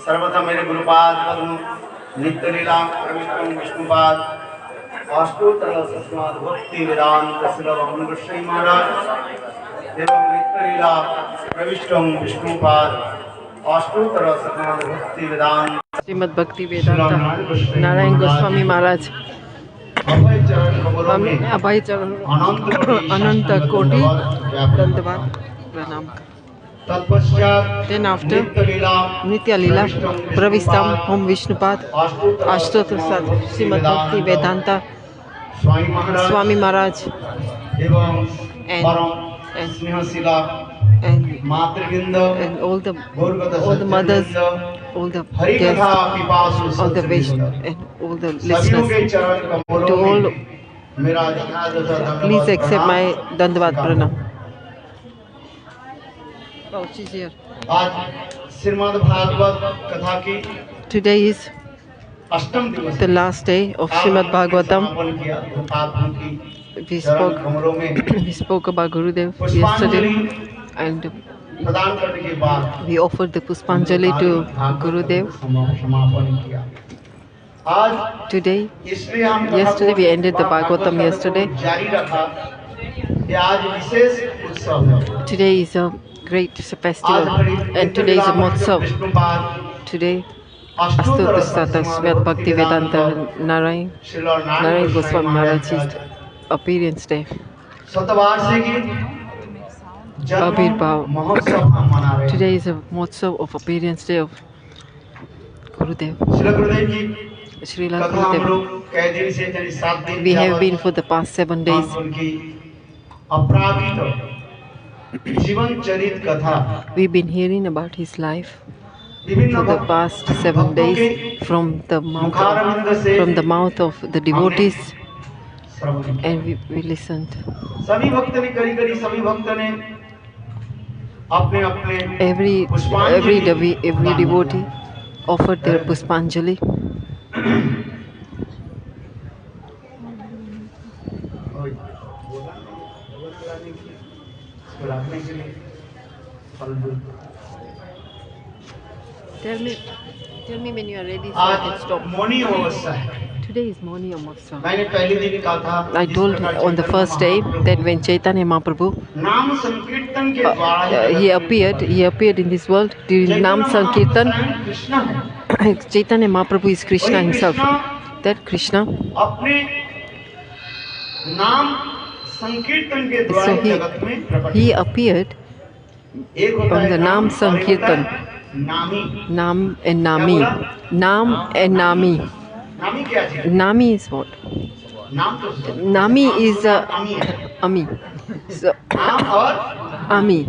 सर्वथा मेरे गुरुपाद पद्म नित्य लीला परमेश्वर विष्णुपाद अष्टोत्तर सस्माद भक्ति वेदांत श्रील गोस्वामी महाराज एवं नित्य लीला प्रविष्टम विष्णुपाद अष्टोत्तर सस्माद भक्ति वेदांत श्रीमद् भक्ति वेदांत नारायण गोस्वामी महाराज अभय चरण अनंत कोटि दंडवत प्रणाम। Then after Nitya Lila Pravistam Om Vishnupad Ashtotra Sat Srimad Bhakti Vedanta Swami Maharaj and all the mothers, all the guests, all the Vaishnavas and all the listeners, to all, please accept my Dandavad Pranam. Oh, she's here. Today is the last day of Srimad Bhagavatam. We spoke about Gurudev yesterday, and we offered the Puspanjali to Gurudev. Today, yesterday we ended the Bhagavatam yesterday. Today is a great festival, and today is a Motsav. Today, Ashtotra Sata Srimad Bhakti Vedanta Narayan Goswami Maharaj's appearance day. Abhirbhav. Today is a Motsav of appearance day of Gurudev. Srila Gurudev. We have been for the past 7 days. We've been hearing about his life for the past 7 days from the mouth of the devotees, and we listened. Every devotee offered their Puspanjali. Tell me when you are ready so I can stop. Today is Moni Amavasya. I told on the first day that when Chaitanya Mahaprabhu he appeared in this world during Nam Sankirtan. Chaitanya Mahaprabhu is Krishna himself. That Krishna, so he appeared on the Nam Sankirtan. Nam and Nami. Nam and Nami. Nami is what? Nami is Ami. So, Ami.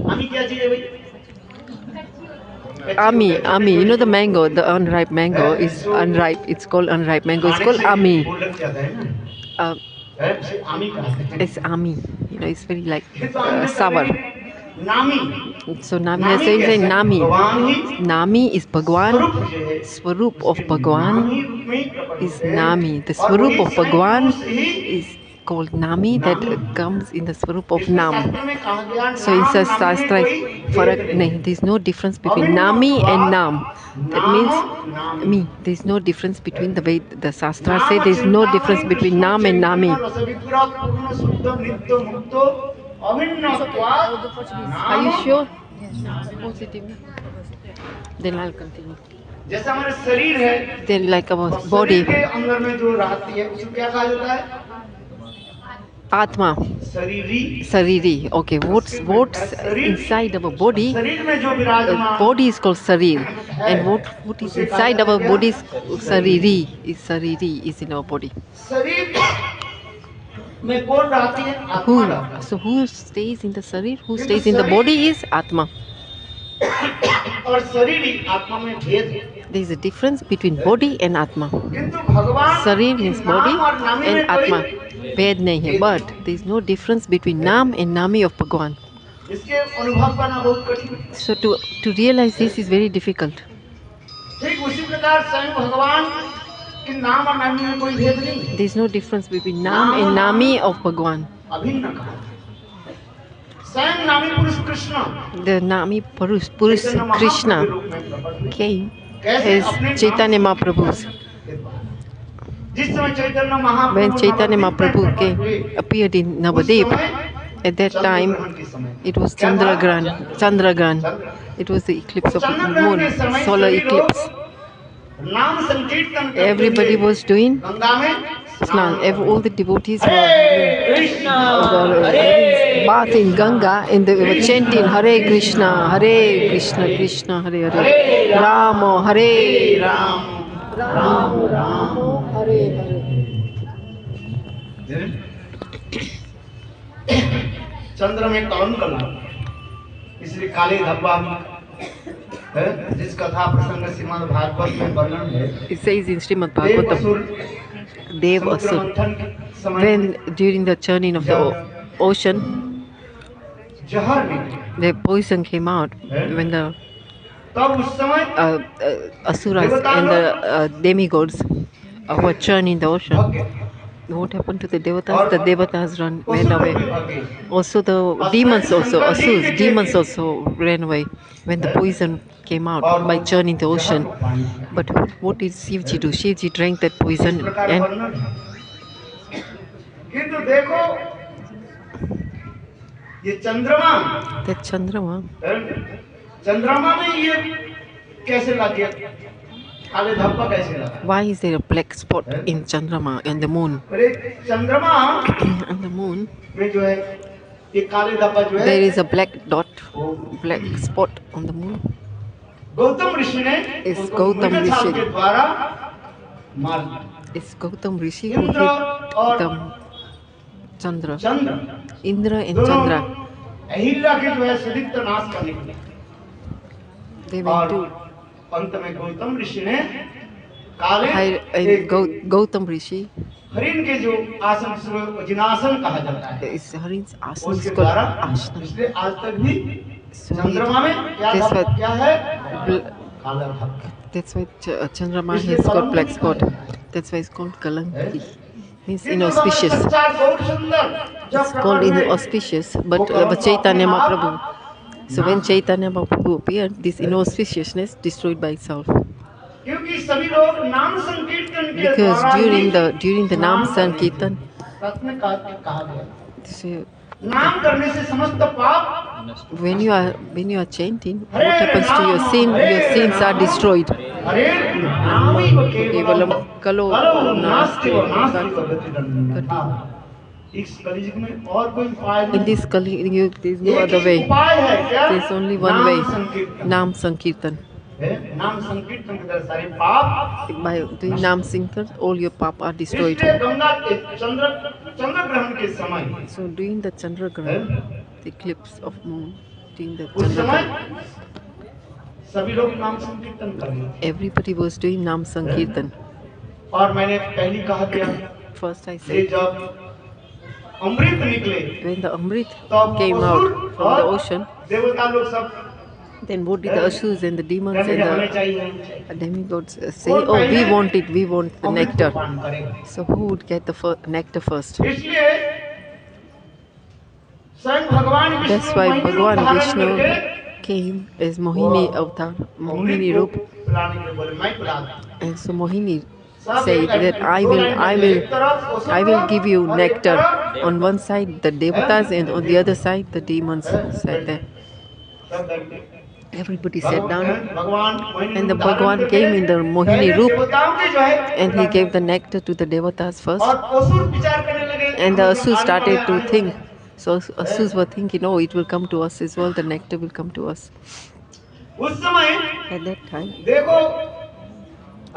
Ami. You know the mango, the unripe mango is unripe. It's called unripe mango. It's called Ami. It's Ami. You know, it's very like sour. So Nami is saying Nami. Nami is Bhagwan. Swarup of Bhagwan is Nami. The Swarup of Bhagwan is called Nami, that comes in the Swarup of Nam. So in Shastra, there is no difference between Nami and Nam. That means there is no difference between the way the Shastra say there is no difference between Nam and Nami. Are you sure? Yes, positive. Then I'll continue. Then like our body. Atma. Sariri. Okay, what's inside our body? Body is called Sarir. And what is inside our body is Sariri. Sariri is in our body. Who stays in the Sarir? Who stays in the body is Atma. There is a difference between body and Atma. Sarir means body and Atma. Ved nahi hai, but there is no difference between Nam and Nami of Bhagwan. So to realize this is very difficult. कि नाम और नामी में कोई भेद नहीं है, There is no difference between Nam and Nami of Bhagwan. अभिन्न कहा। स्वयं नामी पुरुष Krishna The Nami Purush Krishna came कैसे as अपने Chaitanya नाम Mahaprabhu. जिस समय चैतन्य महाप्रभु When Chaitanya नवद्वीप में Mahaprabhu प्रकट हुए, appeared in उस Navadip, समय at that time चंद्रग्रहण के समय it was क्या था? Chandragrahan. It was the eclipse of चंद्रग्रहण moon, के समय solar सभी लोग eclipse. नाम संकीर्तन करते Everybody हुए was doing गंगा में Snan. All the devotees were Hare Krishna having bath in Ganga and they were chanting Hare Krishna, Krishna Hare Hare, Ramo, Hare Ram Ramo, Ramo, Hare Hare. चंद्र में कौन कला, इसलिए काले धब्बा है, जिस कथा प्रसंग श्रीमद् भागवत में वर्णन है। It says in Srimad Dev Bhagavatam, असुर Dev समुद्र Asur, मंथन के समय when during the churning of the ocean, जहर निकले, the poison came out when the तब उस समय asuras and the demigods were churning the ocean. What happened to the devatas? The devatas ran away. Also the demons demons also ran away when the poison came out by churning the ocean. But what did Shivji do? Shivji drank that poison and किंतु देखो ये चंद्रमा, that Chandrama, चंद्रमा में ये कैसे लग गया, काले धब्बा कैसे लगा? why is there a black spot in Chandrama and the moon? अरे चंद्रमा And the moon, में जो है ये काले धब्बा जो है, there is a black dot, black spot on the moon. Gautam ऋषि ने Is उसको Gautam मृग छाल Rishi. के द्वारा मार दिया। It's Gautam Rishi who Indra hit और the Chandra. Chandra Indra and दोनों Chandra, अहिल्या के जो है सदिग्ध नाश करने के लिए, they और went to अंत में गौतम ऋषि ने काले and Gautam Rishi. हरिण के जो आसन जिसको जिनासन कहा जाता है, Is Harin's asana उसके is called द्वारा, asana. इसलिए आज तक भी So चंद्रमा में क्या that's why क्या है, bl- काला धब्बा। that's why Chandrama has got black spot. That's why it's called Kalanki. Means inauspicious. संसार बहुत सुंदर, जब It's called प्रकट हुए, inauspicious, but Chaitanya Mahaprabhu. So when Chaitanya Mahaprabhu appeared, this inauspiciousness destroyed by itself. क्योंकि सभी लोग नाम संकीर्तन के Because द्वारा ही during the Nam Sankirtan, सत्य में कहा गया, so नाम करने से समस्त पाप, when you are chanting, what happens to your sin? Your sins are destroyed. हरे नामी व केवलम Kevalam kalo नास्ति व nasti. गतिरन्यथा। इस कलयुग में और कोई उपाय In नहीं, this Kali Yuga, there is no एक other ही way. उपाय है क्या? There is only one नाम way. संकीर्तन Nam Sankirtan. है, नाम संकीर्तन के द्वारा सारे पाप, By doing Nam Sankirtan, all your papa are destroyed. इसलिए गंगा चंद्र ग्रहण के समय, So during the Chandra Grahan, the eclipse of moon, during the उस Chandra समय Grahan, सभी लोग नाम संकीर्तन कर रहे थे। everybody was doing Nam Sankirtan. और मैंने पहली कहा था, First I ये said, जब अमृत निकले when the Amrit तब came असुर out from the और ocean, देवता लोग सब then what did the Asurs and the demons कहते and थे, हमें the चाहिए, हमें चाहिए। demigods say, oh, we want it, we want the Amrit nectar. को पान करेगा। So who would get the nectar first? इसलिए स्वयं भगवान विष्णु That's why मोहिनी रूप Bhagwan धारण Vishnu करके came as Mohini avatar, Mohini अमृत Roop, को पिलाने के लिए बोले, मैं पिला दूं। and so Mohini सब said एक that दो लाइन में, एक तरफ असुर I will लोग give you और एक nectar. तरफ On one side the devatas and on the other side the demons said that. सब करके Everybody sat down भगवान मोहिनी and the रूप धारण Bhagwan करके came in the Mohini पहले Roop देवताओं के जो है and he gave the nectar to the devatas first. और असुर विचार करने लगे, And the Asurs आने started वाले to आने think. वाले। So Asurs were thinking, oh, it will come to us as well, the nectar will come to us. उस समय At that time, देखो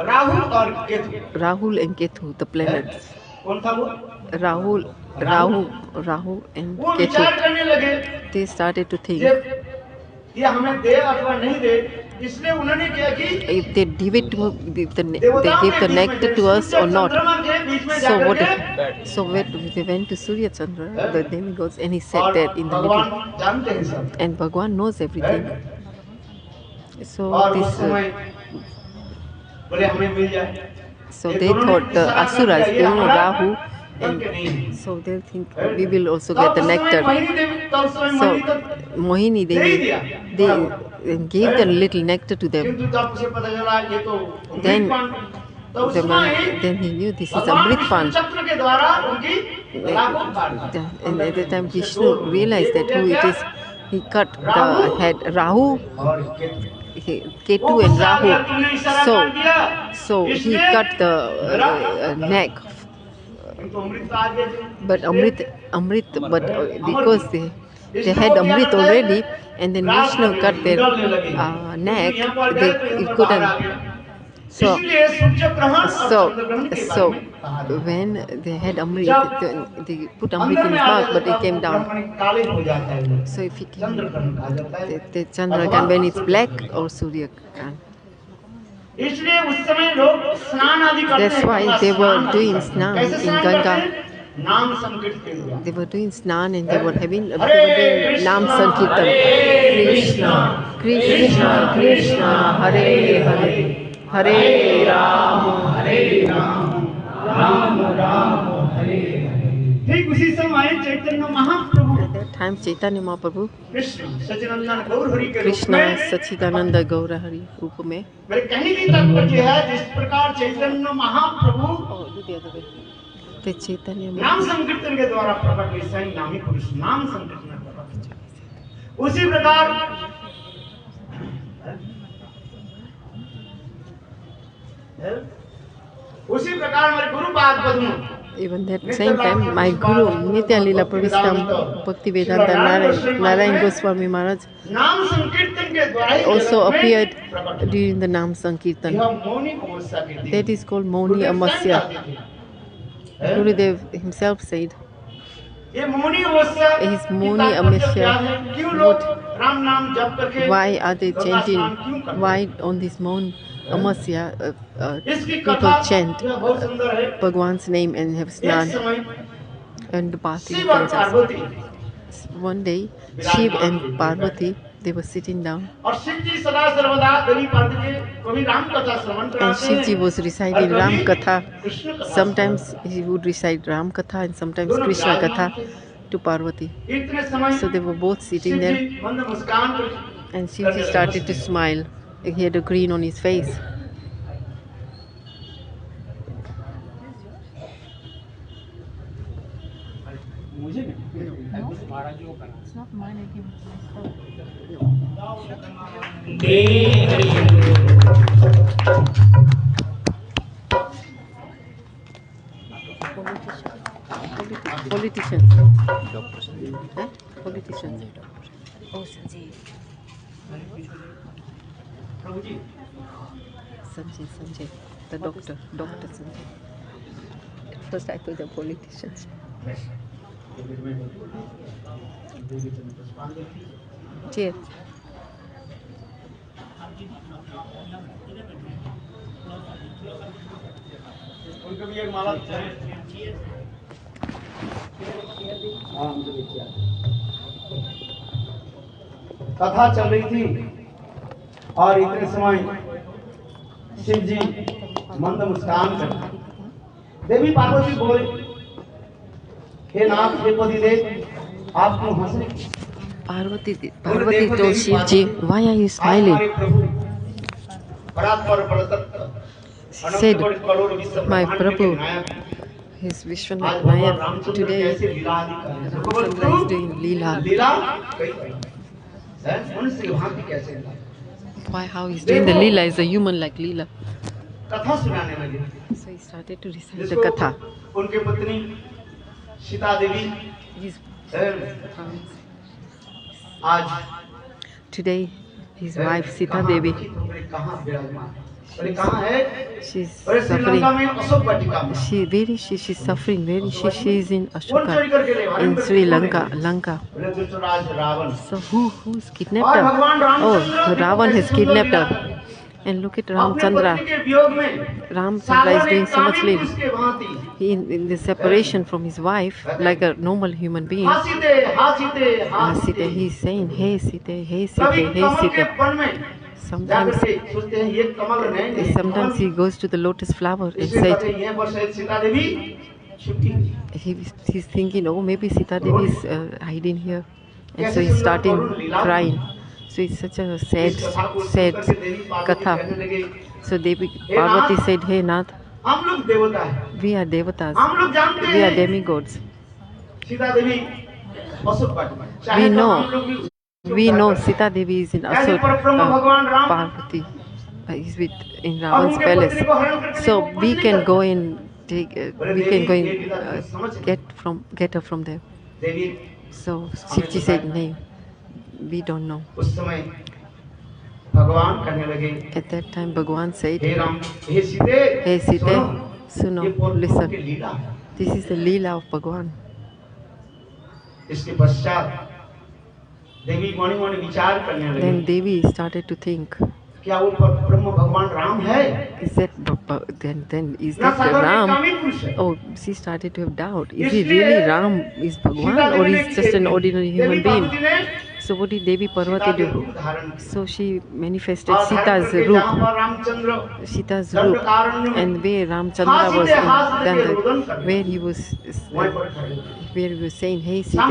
राहु और Ketu, Rahul and Ketu, the planets. कौन था वो? Rahu and वो विचार Ketu, करने लगे, they started to think. ये हमें दे अथवा नहीं दे, इसलिए उन्होंने क्या कि If they give it to they देवताओं give के the बीच में, nectar to us or not. चंद्रमा के बीच में So जाकर what? के, So when they went to Surya Chandra, the demigods, and he said और that in the भगवान middle, जानते हैं सब, and Bhagwan knows everything. So और उस this समय बोले हमें मिल जाए, So they thought the asuras, Rahu, and so they think we will also get the nectar. So Mohini Devi, they gave the little nectar to them. Then then he knew this is Amrit Pan. And at the time Vishnu realized that who it is, he cut the head. Rahu, Ketu and Rahu. So he cut the neck. But because they had Amrit already, and then Vishnu cut their neck, it couldn't. So when they had Amrit, they put Amrit in his mouth, but it came down. So if he came, the Chandrakan, when it's black, or Surya Kan. That's why they were doing snan in Ganga. They were doing snan and they were doing Nam Sankirtan. Krishna, Krishna, Krishna, Hare Hare, Hare Rama, Hare Rama, Rama Rama, Hare Hare. ठीक उसी समय Chaitanya Mahaprabhu At that time Chaitanya Mahaprabhu, Krishna सच्चिदानंद गौर हरि के रूप Krishna में Sachidananda Gaura Hari रूप में. मेरे कहीं भी तात्पर्य है जिस प्रकार चैतन्य महाप्रभु The Chaitanya नाम संकीर्तन के द्वारा प्रकट हुए स्वयं नामी पुरुष नाम संकीर्तन में प्रकट हुए। उसी प्रकार हमारे गुरु पाद पद्म, even that same time, my Guru Nitya Lila Pravistam Bhakti Vedanta Narayan Goswami Maharaj नाम संकीर्तन के द्वारा ही also जगत में appeared प्रकट हुए। during the Nam Sankirtan. यह मौनी अमावस्या के दिन That is called Moni गुरुदेव स्वयं Amasya. गाते थे। Gurudev himself said, ये मौनी अमावस्या His की Moni तात्पर्य Amasya, क्या है? क्यों लोग राम नाम जप करके why are they Ganga chanting? स्नान क्यों करते हैं? Why on this Mon Amasya इसकी people कथा chant यह बहुत सुंदर है। Bhagwan's name and have एक snan समय and the bath in Shiv और Ganges? Parvati One day, Shiv and Parvati, they were sitting down, और शिव जी सदा सर्वदा देवी पार्वती के कभी राम कथा श्रवण and कराते Shivji हैं was reciting Ram Katha. Krishna कथा Sometimes he would recite Ram Katha and sometimes Krishna Katha to Parvati. इतने समय So they were both sitting Shiv there, जी मंद मुस्कान कर and Shivji started to smile. He had a grin on his face. मुझे It's not mine, I give Politicians. Huh? Politicians. Oh, Sanjay. Prabhu ji Sanjay. The doctor. Dr. Sanjay. At first I thought they're politicians. Chair. उनको भी एक माला कथा चल रही थी और इतने समय शिव जी मंद मुस्कान कर देवी पार्वती बोले, हे नाथ हे पति देव आप क्यों हंस रहे? Parvati told Shivji, why are you smiling? She said, my Prabhu, his Vishwanath Nayak, today Ramchandra is doing Leela. Why, how he's doing the Leela is a human like Leela. कथा सुनाने लगे। So he started to recite the Katha. उनके पत्नी Sita Devi His, आज today his wife Sita Devi, कहाँ विराजमान है? बोले कहाँ है? she's बोले श्रीलंका suffering. में अशोक वाटिका में। She's suffering. She is in कौन Ashoka, चोरी करके ले आए? in Sri Lanka. बोले दुष्टराज रावण। So who's kidnapped और her? भगवान Oh, रामचंद्र Ravan has कैसे kidnapped सुंदर her. And look at अपने Ramchandra. पत्नी के वियोग में Ramchandra is doing so much Sagar living. उसके भांति In the separation from his wife, like a normal human being. हासीते हासीते Sita, हासीते he's saying, hey Sita, hey Sita, कभी hey कमल के Sita. One में जाकर Sometimes, के सोचते हैं ये कमल नहीं sometimes he goes to the lotus flower and इसलिए said, कहते हैं यहाँ पर शायद सीता देवी छुपी he's thinking, oh, maybe Sita Devi is hiding here. And so कैसे he's सुंदर starting Karun Leela crying. So it's such a sad, इस कथा को sad सुनकर के देवी पार्वती कहने katha. लगे So Devi हे Parvati नाथ, said, hey Nath, हम लोग देवता हैं we are devatas, हम लोग जानते we are हैं demigods. सीता देवी असुर पार्टी में चाहे We तो know, हम लोग भी उसको we उद्धार know करें। Sita Devi is in ऐसे Asur, परब्रह्म भगवान Ram Parvati is with in और Ravan's उनके palace. पत्नी को हरण करके So वो कुछ we नहीं can करते। go and take, बोले we can देवी go ये and लीला तुम समझ get her from there. Devi So Shivji said, no, we don't know. उस समय भगवान कहने लगे At that time, Bhagwan said, हे राम हे सीते hey Sita, सुनो, suno, ये परब्रह्म की listen, लीला है this is the Leela of Bhagwan. इसके पश्चात देवी मणि मणि विचार करने लगे Then Devi started to think, क्या वो ब्रह्म भगवान राम है is that then is ना that सागर में Ram? कामी पुरुष है Oh, she started to have doubt. Is he really Ram? Is Bhagwan or is just an ordinary human being? So what did Devi Parvati do? So she manifested Sita's roop, Sita's roop, and where Ramchandra was, where he was, where he was saying, "Hey Sita,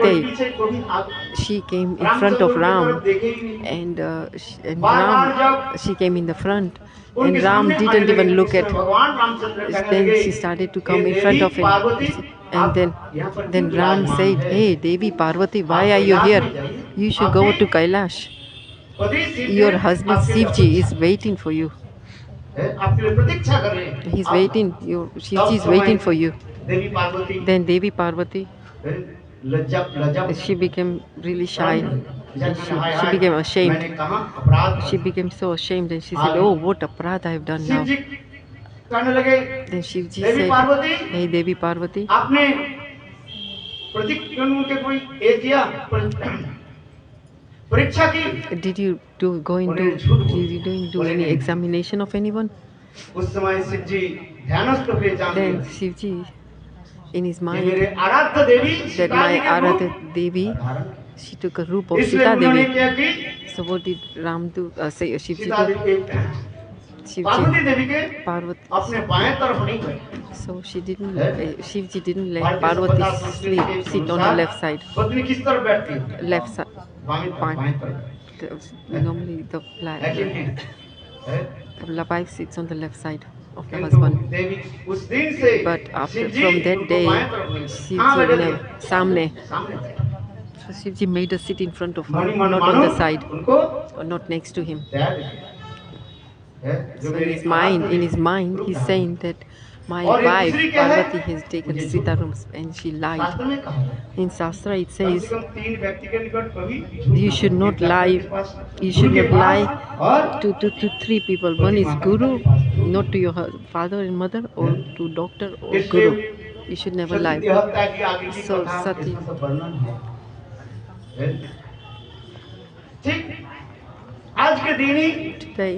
hey Sita," she came in front of Ram, and Ram, she came in the front, and Ram didn't even look at. Then she started to come in front of him. And then Ram said, "Hey, Devi Parvati, why are you here? You should go to Kailash. Your husband Shivji is waiting for you. He's waiting. Shivji is waiting for you." Then Devi Parvati, she became really shy. And she became ashamed. She became so ashamed and she said, "Oh, what aparadh I have done now." Then Shivji said, "Hey Devi Parvati, आपने प्रतिक्रमण के कोई ये किया परीक्षा की did you do any examination of anyone?" उस समय शिव जी ध्यानस्थ हुए जान Then Shivji, in his ये mind, मेरे आराध्य देवी that सीता my जी के रूप Aradha Devi, धारण she took a roop of इसलिए Sita उन्होंने Devi. क्या की So what did Ram do? Shivji Sita do? देवी के पार्वती Shivji, देवी के Parvati. अपने बाएं तरफ नहीं गए So Shivji didn't let Parvati sit on the left side. पत्नी किस तरफ बैठती है Left side. बाएं तरफ Normally the लेकिन the wife sits on the left side of the किंतु husband. देवी उस दिन से But after Shiv ji from that उनको day, बाएं तरफ नहीं गए। कहाँ Shivji बैठे ne थे? samne. सामने बैठे। So Shivji made her sit in front of her, मणि मन not on मानो the side उनको or not next to him. तैयार रखिए। जो So मेरी in his mind, he's saying that my और ये wife दूसरी क्या है? Parvati has taken मुझे Sita rooms and she lied. शास्त्र में कहा है In Shastra it come says से कम 3 व्यक्ति के निकट कभी झूठ you मत should बोलो। not एक lie. के पास You गुरु should के not पास lie और to 3 people. One is Guru, not to your father and mother, or to doctor or इसलिए Guru. You should never lie. सती हत्या की आगे की So, कथा सती- इसमें सब वर्णन है। ठीक आज के दिन ही Today,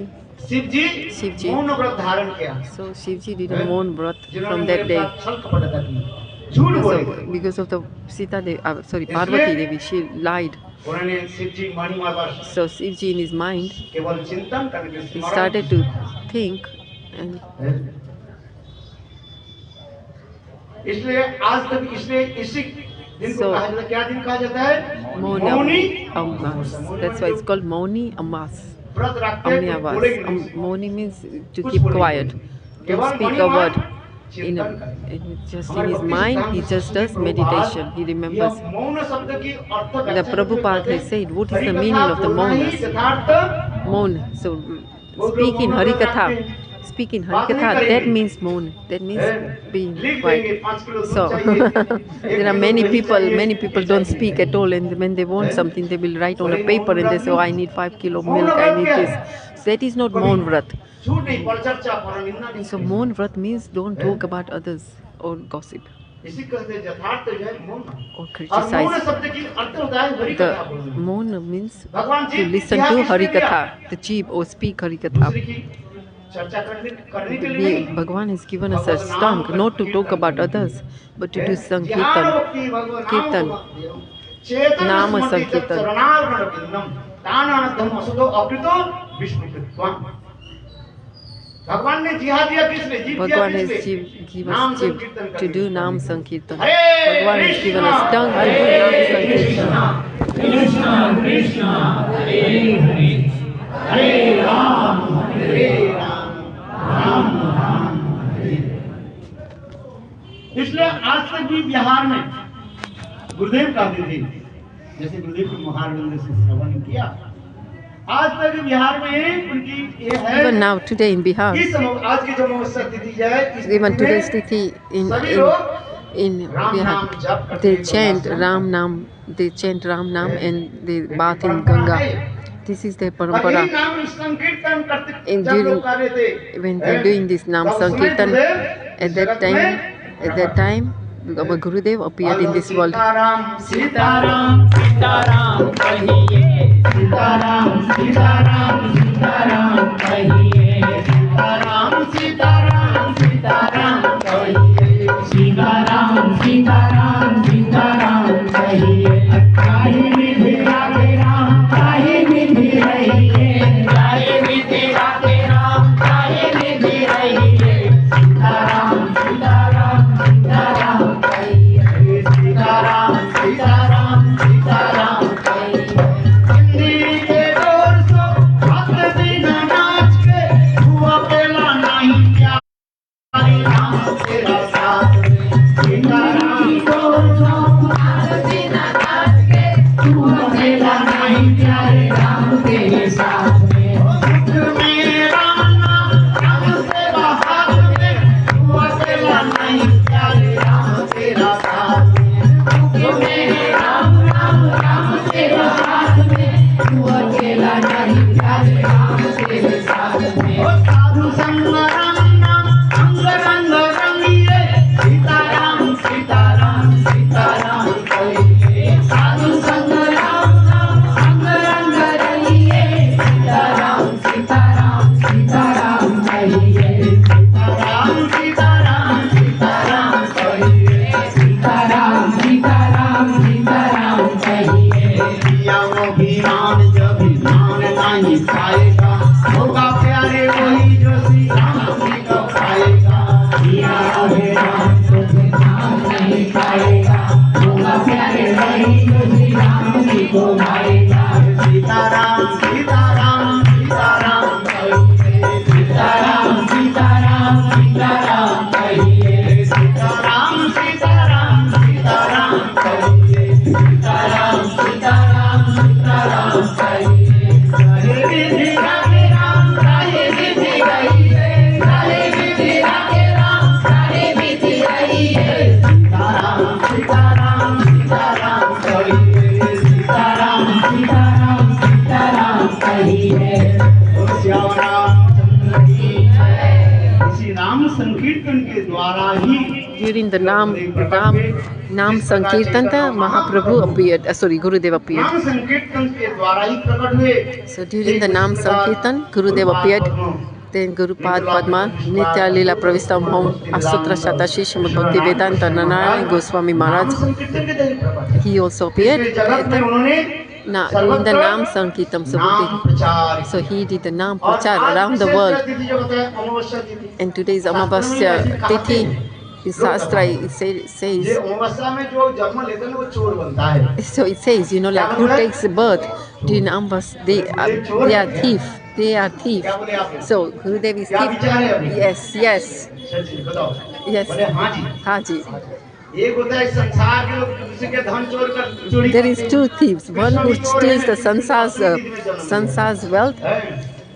शिव जी शिवजी मौन व्रत धारण किया so Shivji did a mourn व्रत जिन्होंने from मेरे that day. साथ छल कपटता की झूठ बोले Because of the Sita Devi, sorry, Parvati Devi, she lied. उन्होंने शिव जी मणि माता So Shivji in his mind, केवल चिंतन करके he स्मरण started to think, and इसलिए आज तक इसलिए इसी दिन को So- कहा जाता है क्या दिन कहा जाता है Moni Mauni Ammas. That's why it's called Moni Ammas. व्रत रखते हैं Amni कुछ बोलेंगे Avas. नहीं। Moni means to कुछ keep बोलेंगे quiet. नहीं। Don't केवल speak मणि a मान word. चिंतन करें। Just हमारे in his भक्ति mind, सिद्धांत he just शास्त्र does के meditation. He Prabhupada remembers. यह मौन शब्द की अर्थ The व्याख्या Prabhupada करते हैं। has said, what is the Hari meaning कथा of the बोलना ही maunas? यथार्थ Moan. So speak in Harikatha. Speak in Harikatha. That means moan. That means being लिख देंगे quiet. 5 किलो दूध So चाहिए। there are many people don't speak at all, and when they want something, they will write on a paper and they say, "Oh, I need 5 kilo milk. I need this." So that is not Maun Vrat. झूठ नहीं परचर्चा परनिंदा नहीं So Maun Vrat means don't talk about others or gossip इसी कहते हैं यथार्थ जो है मौन or और मौन criticize. शब्द की अर्थ होता है हरि कथा The बोलना Maun means भगवान to जी listen क्या to किसने Harikatha, दिया? to cheep or speak Harikatha. दूसरे की चर्चा करने के लिए नहीं Bhagwan has given us a tongue not to talk about others, but to do ज्ञान Sankirtan. भक्ति भगवान कीर्तन। चेतन नाम स्मृति संकीर्तन। चरणार्पण बिंदम तानानंदम असुतो अकृतो विष्णु कृत्वा। भगवान ने जिहा दिया किसने? जीव दिया Bhagwan has किसने? given नाम us to संकीर्तन करने do के Nam लिए। Sankirtan. Hare Bhagwan has given us tongue to do Nam Sankirtan. Krishna Krishna Hare Hare Hare Ram Ram Ram Hare। इसलिए आज तक भी बिहार में गुरुदेव का दिन, जैसे गुरुदेव के महानंद से श्रवण किया, आज तक बिहार में उनकी ये है। Even now, today in Bihar, इस आज की जो अमावस्या तिथि है, इस even दिन में today's tithi सभी लोग in राम नाम Bihar, जप करते they हैं, chant Ganga Ram Nam, they chant Ram Nam and they bath in Ganga. This is their और parampara. यही नाम संकीर्तन करते And जब लोग during कर रहे थे, when they're doing this Nam तब उस समय Sankirtan, गुरुदेव at that जगत time, में at that time, our Gurudev appeared in this world. Sitaram Sitaram Sitaram कहिए सीताराम सीताराम सीताराम कहिए सीताराम सीताराम सीताराम कहिए सीताराम सीताराम सीताराम कहिए। काहे विधि राधे राम काहे विधि रहिए काहे विधि राधे राम काहे विधि रहिए सीताराम सीताराम सीताराम कहिए सीताराम सीताराम सीताराम कहिए। हिंदी के जोर से हाथ दिन नाच के हुआ पेला नहीं क्या राम तेरा साथ में सीताराम जोर से हाथ दिन नाच के हुआ पेला नहीं प्यारे राम तेरे साथ में। मुख में राम नाम राम सेवा हाथ में हुआ पेला नहीं प्यारे राम तेरा साथ में। मुख में राम नाम राम सेवा हाथ में हुआ पेला नहीं प्यारे राम तेरे साथ में। साधु संग राम नाम अंग रंग रंगिए सीताराम सीताराम सीताराम कहिए साधु संग राम नाम अंग रंग रंगिए सीताराम सीताराम सीताराम कहिए सीताराम सीताराम सीताराम कहिए सीताराम सीताराम सीताराम कहिए। किया वो विमान जब विमान नहीं पाएगा होगा प्यारे वही जो श्री राम जी को पाएगा। किया वो विमान जो विमान नहीं पाएगा होगा प्यारे वही जो श्री राम जी को पाएगा। सीताराम सीताराम सीताराम कहिए सीताराम सीताराम सीताराम कहिए सीताराम सीताराम सीताराम कहिए सीताराम सीताराम सीताराम कहिए। काहे विधि राधे राम काहे विधि रहिए काहे विधि राधे राम काहे विधि रहिए सीताराम सीताराम सीताराम कहिए सीताराम सीताराम सीताराम कहिए। ओ श्याम रामचंद्र की जय। इसी नाम संकीर्तन के द्वारा ही During the Nam Sankirtan, Mahaprabhu appeared. Sorry, Gurudev appeared. नाम संकीर्तन के द्वारा ही प्रकट हुए। So during the Nam Sankirtan, Gurudev appeared. Then Gurupad Padma, Nitya Lila Pravistam Home, Asutra Shatashi, Srimad Bhakti Vedanta Narayana Goswami Maharaj, नाम संकीर्तन के तहत प्रकट हुए। he also appeared. इस जगत में उन्होंने Doing the Nam Sankirtan, नाम प्रचार so he did the Nam और Prachar आज around the विशेष world. तिथि जो बताया अमावस्या तिथि, And today's Amavasya Tithi, in Shastra, it ये says, अमावस्या में जो जन्म लेते हैं वो चोर बनता है। so it says, you know, like who takes birth during Amavas, they are thief. They are thief. क्या बोले आप? So Gurudev is क्या thief. विचार है अभी? Yes. सच्ची बताओ। Yes. बोले हाँ जी। Haji. एक होता है संसार के लोग किसी के धन चोर कर चोरी There करते is हैं। two thieves. One who steals the संसार Sansa's wealth,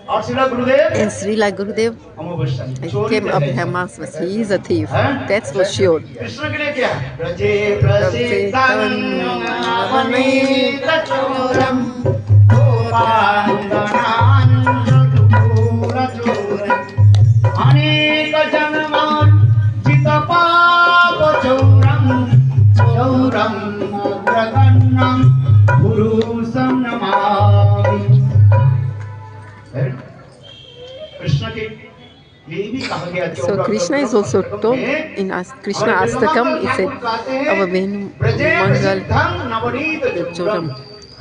और श्रीला गुरुदेव and Srila Gurudev अमावस्या में he चोरी came up करते हैं। Hamas. He is a thief. That's for sure. Krishna के लिए क्या है? प्रजे प्रसिद्धं नवनीत चोरं अनेक जन्मान जित पाप चौरं चौरं अग्रगण्यं पुरुषं नमामि। कृष्ण के लिए भी कहा गया So Krishna is also told in Krishna Astakam, it said, our Venu Mangal Choram.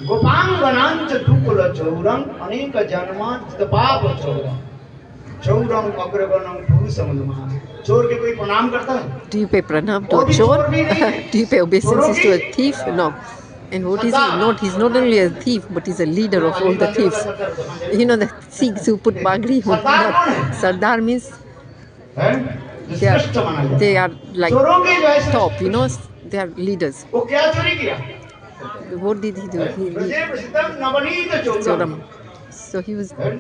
गोपांगनांच दुकुल चौरं अनेक जन्मांत पाप चौरं चौरं अग्रगणं पुरुषं नमः। चोर के कोई प्रणाम करता है? Do you pay pranam to वो a भी chore? चोर भी नहीं है। Do you pay obeisances to a चोरों thief? No. And what is he? Not he's not only a thief, but he's a leader of all the thieves. You know the Sikhs who put bagri on. सरदार कौन है? Sardar means हैं? जो they श्रेष्ठ माना जाता है। they are like चोरों के जो है top, you know, they are leaders. वो क्या चोरी किया? What did he do? He ब्रजे प्रसिद्धं Navneet चौरं। choram. So he was हैं?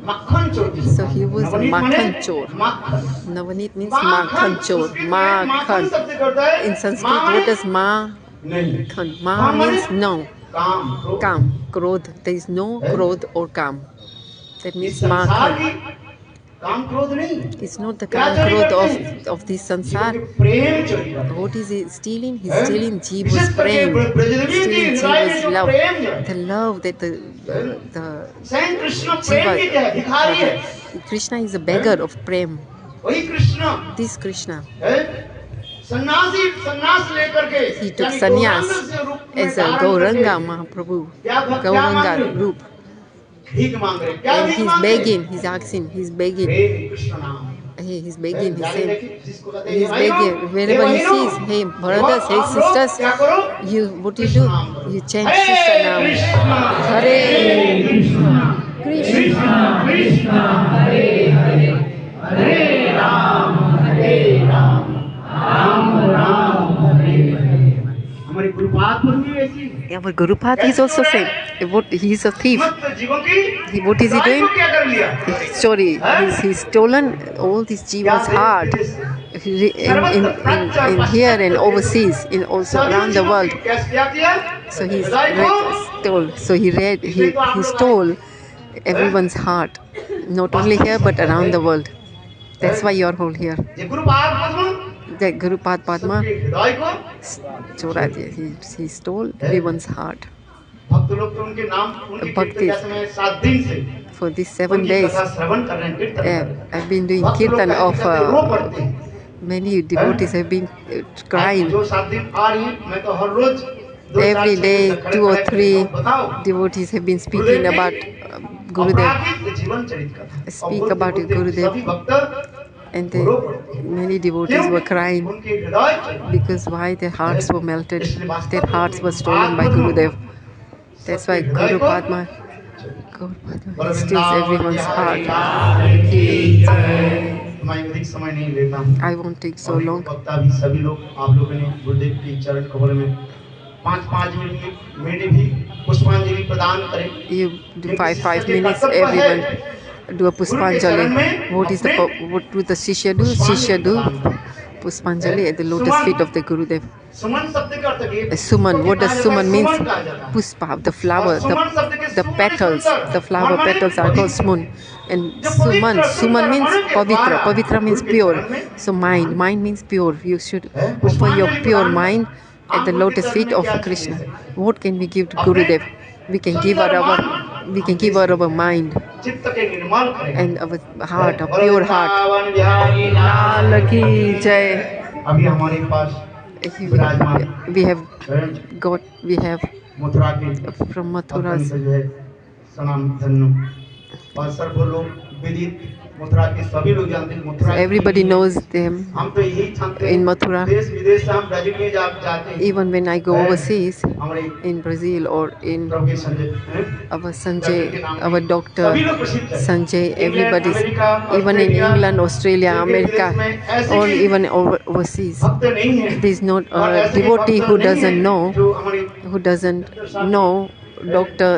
मक्खन चोर किसे So he was Navneet makhan माने chor. मक्खन। Navanit means माखन, makhan chor. संस्कृत में माखन Makhan. शब्द का अर्थ है In Sanskrit, माँ what does ma नहीं khan? Ma काम माने means no. काम क्रोध। Kam, krodh. There is no krodh or kam. That इस means संसार makhan. की काम क्रोध नहीं It's not the क्या kam चोरी krodh करते हैं? of this जीवों sansar. के प्रेम चोरी करते हैं। What is he stealing? He's हैं? stealing Jiva's विशेष करके prem. ब्रजदेवी की Stealing हृदय में Jiva's जो love. प्रेम है The love that the स्वयं कृष्ण प्रेम की क्या है? भिखारी है। Krishna is a beggar of prem. वही कृष्ण This Krishna. है सन्यासी संन्यास लेकर के He took यानी sannyas गौरांग से रूप में as a धारण Gauranga करके Mahaprabhu. क्या क्या मांग रहे Gauranga हैं? roop. भीख मांग रहे हैं। क्या And भीख he's मांग रहे हैं? begging, he's asking, he's begging. प्रेम कृष्ण नाम Hey, he's begging, he's जारी saying, देखिए, जिसको कहते हैं, he's "हे भाइयों, begging. Wherever हे he बहनों, sees, hey brothers, hey आप लोग sisters, क्या करो? you what you Krishna do? नाम करो। You chant hey Krishna Nam. Krishna, Hare Krishna Krishna. Krishna Krishna Hare Hare Hare Ram Ram Ram Hare Hare. हमारी गुरुपाद भी ऐसी है। Yeah, but Gurupad is also same. What he is a thief. समस्त जीवों की What is he Rai doing? को क्या कर लिया? Story. He's stolen all these Jiva's heart. In here and overseas, in also around the world. So he stole. So he stole everyone's heart, not only here but around the world. That's why you're all here. ये गुरुपाद पद्म That Gurupad Padma सबके हृदय को चोरा दिया. He stole everyone's heart. भक्त लोग तो उनके नाम उनके भक्ति। कीर्तन जैसे मैं 7 दिन से For these 7 उनकी days, कथा श्रवण कर रहे हैं, कीर्तन कर रहे हैं। I've been doing भक्त लोग kirtan कहते of कहते रो पड़ते हैं। many devotees have been crying. जो 7 दिन आ रही हैं, मैं तो हर रोज 2-4 Every day, खड़े 2 or खड़े 3 बताओ devotees have been speaking about Gurudev, अपराधिक जीवन चरित कथा। Speak और about बोलते- Gurudev. सभी भक्त and रो पड़ते हैं। many devotees क्यों? were crying उनके हृदय चरित। because why their hearts were melted, their hearts were stolen by Gurudev. That's why Guru Padma he steals everyone's heart. मैं अधिक समय नहीं लेता हूँ। I won't take so और long. वक्ता भी सभी लोग आप लोगों ने गुरुदेव की चरण कमल में 5-5 मिनट में भी पुष्पांजलि प्रदान करें। You do 5 minutes, everyone do a Puspanjali. What is what do the Shishya do? Shishya do Puspanjali at the lotus feet of the Gurudev. सुमन शब्द का अर्थ है Suman, what does Suman means? सुमन कहा जाता है। Puspa, the flower, सुमन शब्द के the Suman petals, सुंदर। the flower मन माने petals are called Suman. And Suman means Pavitra. Pavitra means pure. So mind means pure. You should offer your pure mind at the lotus feet of Krishna. What can we give to Gurudev? We can give our mind चित्त के निर्मल करें। and our heart, a pure heart. Vrindavan Bihari Lal Lal ki jai. अभी हमारे पास विराजमान We have got, we have Mathura के from अपने Mathuras. से जो है सनाम धन्य और सर्व लोग विदित मथुरा के सभी लोग जानते हैं मथुरा की- Everybody knows them. हम तो यही चाहते हैं In Mathura. देश विदेश से हम ब्राजील में जाते हैं Even when I go overseas, हमारे in Brazil or in प्रभु के संजय हैं? our Sanjay, our doctor सभी लोग प्रसिद्ध हैं। Sanjay, England, everybody's, America, even in Australia, England, Australia, देश America, विदेश में ऐसे or ही even overseas, भक्त नहीं हैं there's not और a ऐसे ही devotee भक्त who नहीं doesn't हैं know, जो हमारे who doesn't know Dr.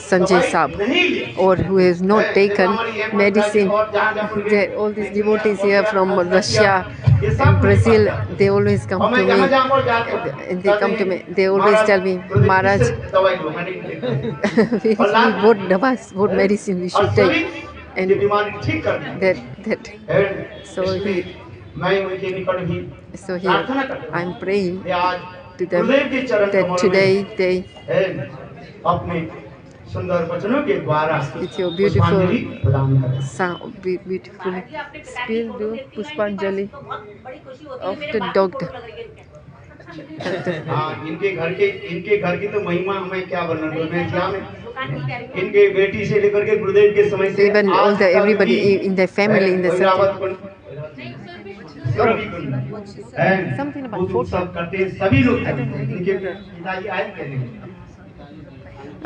Sanjay Saab, नहीं लिए or who has not taken medicine. All these devotees here from Russia and Brazil, they always come to me. And they come to me, they always tell me, Maharaj, what medicine we should take. And that so here I'm praying to them that today they, अपने सुंदर वचनों के द्वारा with your beautiful पुष्पांजलि प्रदान करें। sound, beautiful spill, do Puspanjali of the doctor. हाँ, इनके घर की तो महिमा हमें क्या वर्णन करूं मैं क्या में इनके बेटी से लेकर के गुरुदेव के समय से Even all आज the तक everybody भी in their family in the Airavat center. and Something about वो photo. सब करते हैं सभी लोग I don't know, I didn't इनके hear that. पिताजी आए थे नहीं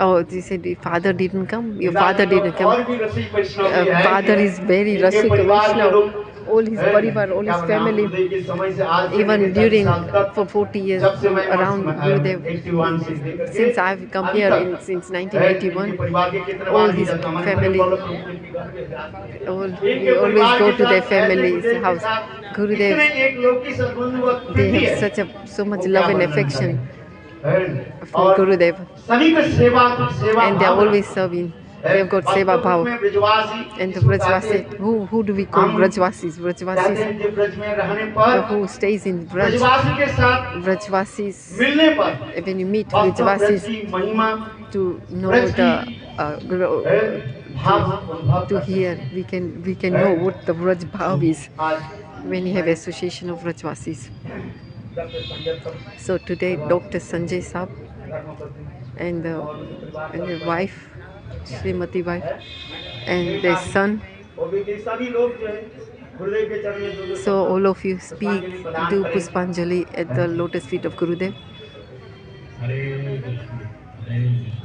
Oh, they said your father didn't come. Your father didn't और come. भी रसिक वैष्णव भी हैं Father कि is very इनके Rasik परिवार के Vaishnav. लोग All his हैं, parivar, all क्या his नाम family. गुरुदेव के समय से आज से Even लेकर during 40 साल तक for 40 years जब से मैं around Gurudev, 81 से लेकर के since I've come अभी here तक, in since हैं, 1981, इनके परिवार के कितने all बार भी his जाता हूं, हमारे family, परिवार लोग गुरुदेव के घर में जाते हैं। we इनके always परिवार go के to their साथ ऐसे family's गुरुदेव के house. साथ इतने Gurudev, एक लोग की सद्बंधु व they प्रीति have है, so much वो love क्या and वर्णन affection करें। for और Gurudev, सभी को सेवा and they are Bhavna always serving. They have got seva भक्तों bhav. में ब्रजवासी And the जिसको कहते Vrajvasi, who do we call हम Vrajvasis? कहते Vrajvasis, हैं जो ब्रज में रहने पर who stays in Vraj. ब्रजवासी के साथ Vrajvasis, मिलने पर when you meet वास्तव ब्रज Vrajvasis की महिमा to know ब्रज the की भाव अनुभव to करते hear, हैं। we can know what the Vraj bhav is आज when you have association of Vrajvasis. So today, Dr. Sanjay Saab and the wife, Srimati wife, and their son. और भी सभी लोग जो है गुरुदेव के चरण में जो So all of you speak, do Puspanjali at the lotus feet of Gurudev. हरे कृष्ण हरे कृष्ण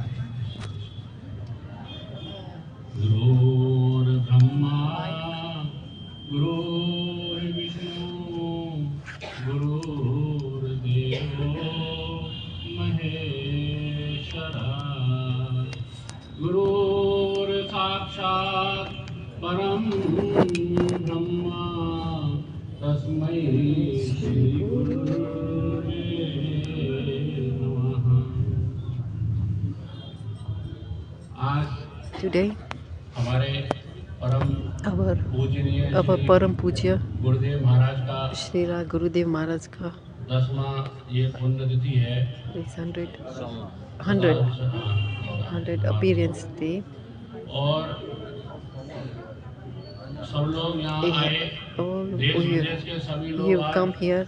गुरुर्ब्रह्मा गुरुर्विष्णु गुरुर्देवो महेश्वरा गुरुर्साक्षात् परं ब्रह्मा तस्मै श्री गुरुवे नमः। आज Today, हमारे परम our पूजनीय Param Pujya गुरुदेव महाराज का Shri Gurudev Maharaj ka 10वां ये पुण्यतिथि है। is 100 appearance day. और सब लोग यहाँ आए, All देश you विदेश के सभी लोग have आज come here,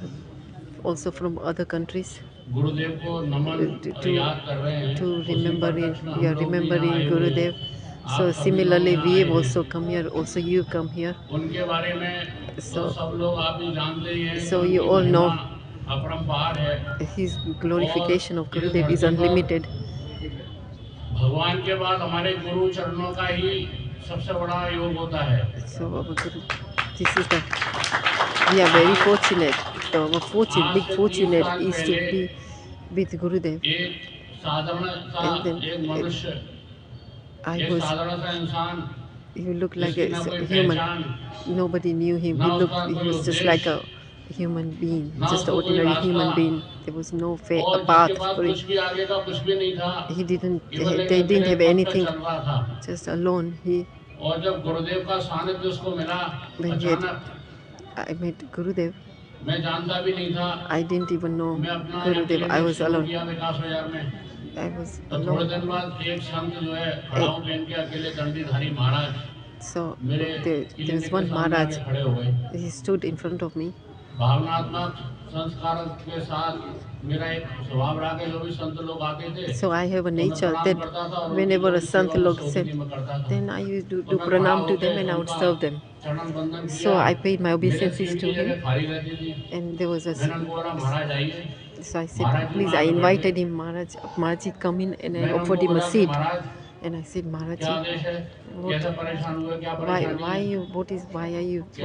also from other countries, गुरुदेव को नमन to- याद कर रहे हैं। to उसी remembering, प्रदक्षिण हम we are लोग भी remembering यहाँ आए हुए Gurudev. हैं। So आप सभी similarly, लोग we यहाँ have आए also come here. Also, you come here. हैं। उनके बारे में तो So- सब लोग आप भी जानते ही हैं। So कि you उनकी all know महिमा अपरंपार है। His glorification of Gurudev is unlimited. भगवान के बाद हमारे गुरु चरणों का ही सबसे बड़ा योग होता है। So our Guru, this is the, we are very fortunate. So our big fortunate is to be with Gurudev. एक साधारण सा And then एक मनुष्य, I एक was, साधारण सा इंसान, he looked like जिसकी a ना कोई human. पहचान, Nobody knew him. ना उसका He कोई was just उद्देश्य, like a human being, ना just उसको an कोई ordinary रास्ता, human being. There was no और path जिसके पास for कुछ him. भी आगे का कुछ भी नहीं था। He didn't. केवल एक They didn't अकेले have पथ पे anything. चल रहा था। Just alone. और जब गुरुदेव का सानिध्य उसको मिला When he अचानक, I met Gurudev. मैं जानता भी नहीं था। I didn't even know मैं अपना Gurudev. I was शुरू alone. किया विकास बाजार में। I was तो थोड़े alone. दिन बाद एक संत जो है खड़ाऊ पहन के अकेले दंडीधारी महाराज So मेरे there क्लिनिक was के one सामने Maharaj. आके खड़े हो गए। He stood in front of me. भावनात्मक संस्कार के साथ मेरा एक स्वभाव रहा कि जो भी संत लोग आते थे, So I have a तो मैं nature प्रणाम that करता था और whenever a उनकी Sant सेवा log सौखी said, में करता था। then I used to तो do मैं pranam खड़ा to होके them and I would उनका serve them. चरण बंदन किया। So I paid my मेरे obeisances सीट to की him. जगह खाली रहती थी। And there was a, मैंने उनको बोला महाराज आइए। so I said, please, I invited him, Maharaj, come in, and I मैंने offered उनको him a बोला कि seat. Maharaj And I said, Maharaj, क्या आदेश है, कैसे परेशान हुए, क्या परेशानी है? what is क्या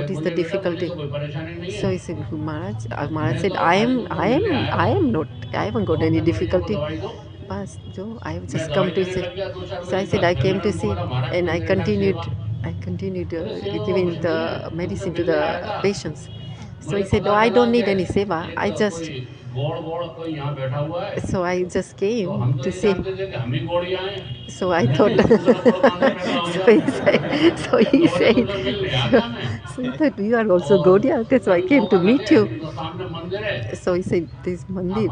the बोले, difficulty? बेटा, मुझे तो कोई परेशानी नहीं So है। he said, Maharaj said, I am not, I haven't got any difficulty. Bas, I have just come to see. So I said, I came to see, and I continued giving the medicine to the patients. So he said, oh, I don't need any seva. So I just came to see. So I thought, so he said, you are also Gaudiya, so I came to meet you. So he said, there's mandir.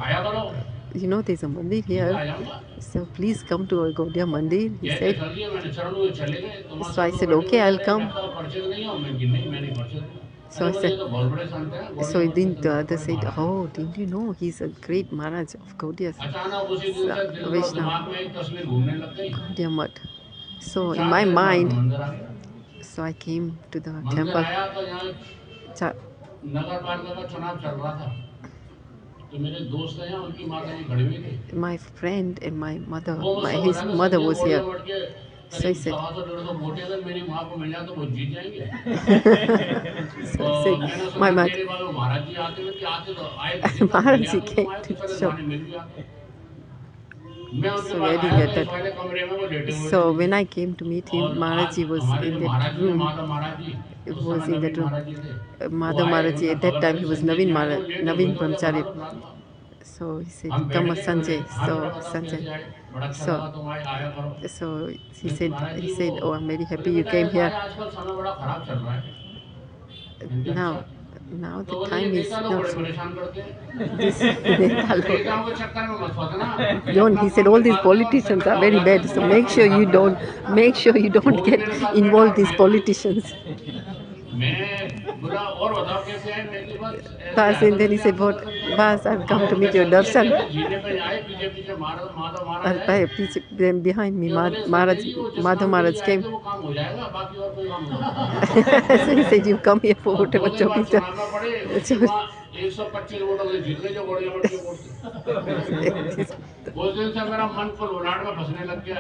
You know, there's a mandir here. So please come to our Gaudiya mandir, he said. So I said, okay, I'll come. So I बोले ये said, तो बहुत बड़े संत हैं, so Gaudiya then मठ the के other said, Maharaj. oh, didn't you know he's a great Maharaj of Gaudiya अचानक उसी दिन से दिल और Vaishnava दिमाग में एक तस्वीर घूमने लग गई। Gaudiya Math. So in 4 my दिन बाद mind, में मंदिर आ गया। so I came to the मंदिर temple. आया तो यहाँ Cha- नगर पालिका का चुनाव चल रहा था, तो मेरे दोस्त हैं उनकी माता जी खड़ी हुई थी। My friend and my mother, वो मुझसे his बोला कि mother Sanjay was Gaudiya here. मठ के So I करीब said, 150-150 वोट अगर मेरी माँ को मिल जाए तो वो जीत जाएंगे। so तो I said, मैंने my सुना mother, मेरे बाद वो महाराज जी आते हुए कि आते तो आए तो थे, Maharaj मिल ji जाते came तो आए to तो the चले shop. जाने मिल गया। मैं उनके So पास I didn't आया get तो इस that. वाले कमरे में वो लेटे हुए So थे। when I came to meet him, और Maharaj आज ji was हमारे in जो that Maharaj ji room. Madhav Maharaj ji It उस was समय in that नवीन room. महाराज जी थे, वो Madhav आए Maharaj ji, उनका at that खबर time पड़ी he was संजय Naveen जी आए Maharaj, तो लेटे हुए Naveen थे, बोले Brahmachari. बुला लो बुला लो। So he said, हम come बैठ गए, Sanjay. हाँ So बेटा बताओ Sanjay. कैसे आए, बड़ा अच्छा So लगा तुम आए, आया करो। so he लेकिन said, Maharaj he ji said, वो oh, I'm very बोले happy you बेटा came ऐसा है here. आजकल समय बड़ा खराब चल रहा है। मैंने कहा, Now, अच्छा। now तो the बोले ये time is नेता लोग not बड़े so. परेशान करते हैं, This Neta Lord. नेताओं के चक्कर में मत फंसना। Don't, अपना he said काम all these निकाल दो और फिर politicians are बेटा हो very जाते bad. तो So तुम्हारा make काम sure you खराब कर don't, देंगे। make sure you वो don't भी get मेरे साथ बैठा involved और these मैं politicians. बोला और बताओ कैसे आए, मैं बस ऐसे Bas, आया था, and then he मैंने said, आपसे what? दर्शन किया। Bas, I've come to और meet your दर्शन किए, darshan. कैसे जीने पे आए, पीछे पीछे माधव महाराज आए। Behind me, ये बोले संजय Maharaj, जी वो जिस Madhav काम के लिए Maharaj आए came. थे वो काम हो जाएगा, बाकी और कोई काम नहीं होगा। So he said, you come here for और 2 whatever दिन job बाद is done. चुनाव में पड़े, उसके बाद 125 वोटों से जीत गए जो गौड़िया मठ के वोट थे। उस दिन से मेरा मन फुलफुलाहट में फंसने लग गया।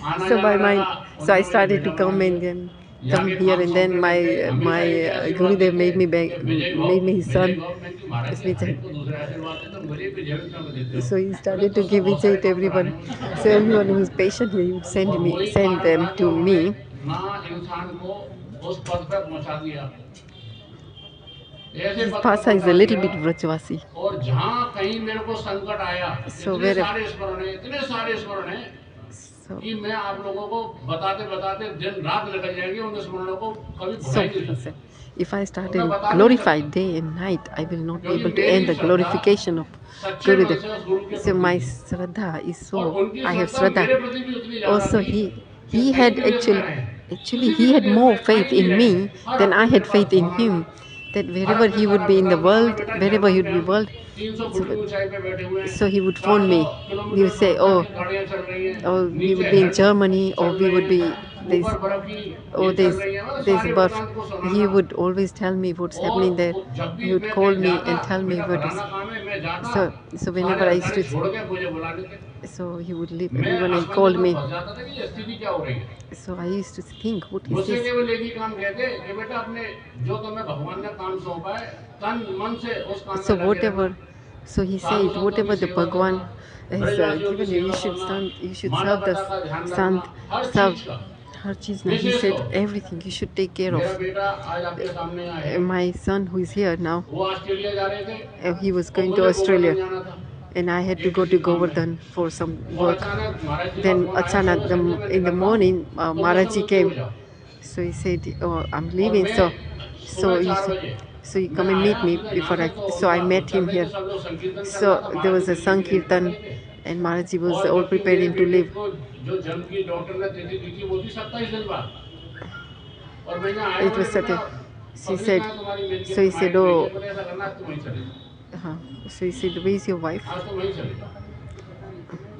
आना So जाना by my, लगा, so I उन्होंने मुझे started to बेटा come बना and दिया। then यहाँ come के here, काम and then सौंपने लगे, हमेशा एक ही आशीर्वाद Gurudev देते made me कि विजय भाव, made me his विजय son. भाव। मैं कि महाराज जी हर एक को दूसरे आशीर्वाद देते हो, मुझे विजय भी क्यों देते हो? So he बोले started to तुझसे give बहुत सारे Vijay to काम कराने everyone. हैं मुझसे। So everyone who was patient, he would और वही send कारण them था कि to उन्होंने me. ना इंसान को उस पद पर पहुंचा दिया, ऐसे His पद पर Pasa is a पहुंचा little दिया। bit Vrajvasi. और जहाँ कहीं मेरे को संकट आया, So इतने where- सारे स्मरण है, इतने सारे स्मरण है So, कि मैं आप लोगों को बताते बताते दिन रात निकल जाएगी, उन स्मरणों को कभी भुला ही नहीं he सकता। said, if I start and glorify day and night, I will not be able to end the glorification of सच्चे मन से Gurudev. उस गुरु के So प्रति my थी। Shraddha is और so, उनकी I have श्रद्धा मेरे Shraddha. प्रति भी उतनी ज्यादा Also थी he कि had कहीं भी देश में actually, रहे, actually किसी he भी had देश more में faith कहीं भी in रहे, me हर than I हफ्ते had मेरे faith पास in फोन him. आना, That हर wherever हफ्ते he would सारा be in the program world, बनाना, बेटा wherever he जर्मन would पे be हम world, 300 फुट की ऊंचाई पे बैठे हुए हैं, so he would phone me. 400 He kilometre would say, पर घंटा oh, की गाड़ियां चल रही हैं, or we नीचे would be in head Germany, or चल we रहे would be हैं, this, ऊपर बर्फ की oh, ये चल there's रही है, मतलब there's सारे birth. वृत्तांत को He सुनाना। would always tell me what's happening there. और जब भी He would मैं call कहीं me जाता, and tell me बेटा what is. फलाना काम है, मैं जाता, So सारे whenever I used हड़तालें to, छोड़ के मुझे बुला लेते। so he would leave मैं everyone and असमंजस call में me. फंस जाता था कि ये स्थिति क्या हो रही है। So I used to think, what is मुझसे this? केवल एक ही काम कहते कि बेटा अपने जो तुम्हें भगवान ने काम सौंपा है, तन मन से उस काम So में लगे whatever, रहना। so he साधु said, संतों whatever की the सेवा Bhagwan करना, has ब्रजवासियों की given you, सेवा करना, you should Manav serve the कथा का ध्यान Sant, रखना, हर serve चीज का। her cheese. He wishes said तौर everything you should take care मेरा of. बेटा आज आपके सामने आया है, My son who is here now, वो ऑस्ट्रेलिया जा रहे थे he was और going to मुझे गोवर्धन Australia, जाना था, and I had to ये go किसी to काम में। Govardhan for some और work. अचानक महाराज जी का Then फोन आया, Achanak, बोले, संजय मैं in the निकल रहा हूँ, morning, तो Maharaj मुझसे ji मिलते हो came. जाओ। So he said, oh, I'm और leaving, मैं so सुबह you 4 बजे so you मैं come and आया meet me सीधा यहाँ before से, I. तो So I उनका met him तभी here. तो सब लोग संकीर्तन कर रहा So था, there Maharaj was ji a की Sankirtan, नींद में थे। and Maharaj ji was और all जबकि preparing to मेरे leave. बेटे को जो जन्म की डॉक्टर ने तिथि दी थी वो थी 27 दिन बाद, और मैं यहाँ आया, It was बोले, Satya. बेटा, She पत्नी said, कहाँ है तुम्हारी? मेरी so he माइक said, में oh, ये बोले, ऐसा करना, आज तुम वहीं चले जाओ, so he said, where is your wife? आज तुम वहीं चले जाओ।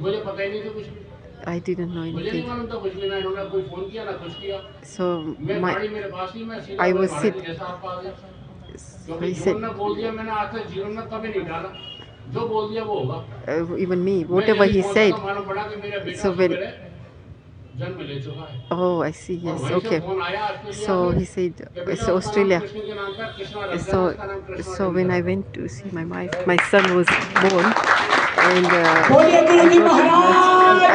मुझे पता ही नहीं था कुछ भी, I didn't know मुझे नहीं anything. मालूम था कुछ भी, ना इन्होंने कोई फोन किया ना कुछ किया। So मैं my, गाड़ी मेरे पास नहीं, मैं सीधा I बोले, was महाराज जी sit. जैसा आपका आ गया, So क्योंकि he जो said, उन्होंने बोल दिया मैंने आज तक जीवन में कभी नहीं डाला, जो बोल दिया वो होगा। even me, मैं whatever जैसे he पहुंचा said. तो मालूम पड़ा कि मेरा बेटा So when, मेरे जन्म ले चुका है, oh, I see, और yes, वहीं से okay. फोन आया ऑस्ट्रेलिया So से he said, कि बेटा so उसका नाम Australia. कृष्ण के नाम पर कृष्णा रख देना, So, उसका नाम कृष्णा so रख when देना। I went to see my wife, my son was born, and बोलिए गुरु जी महाराज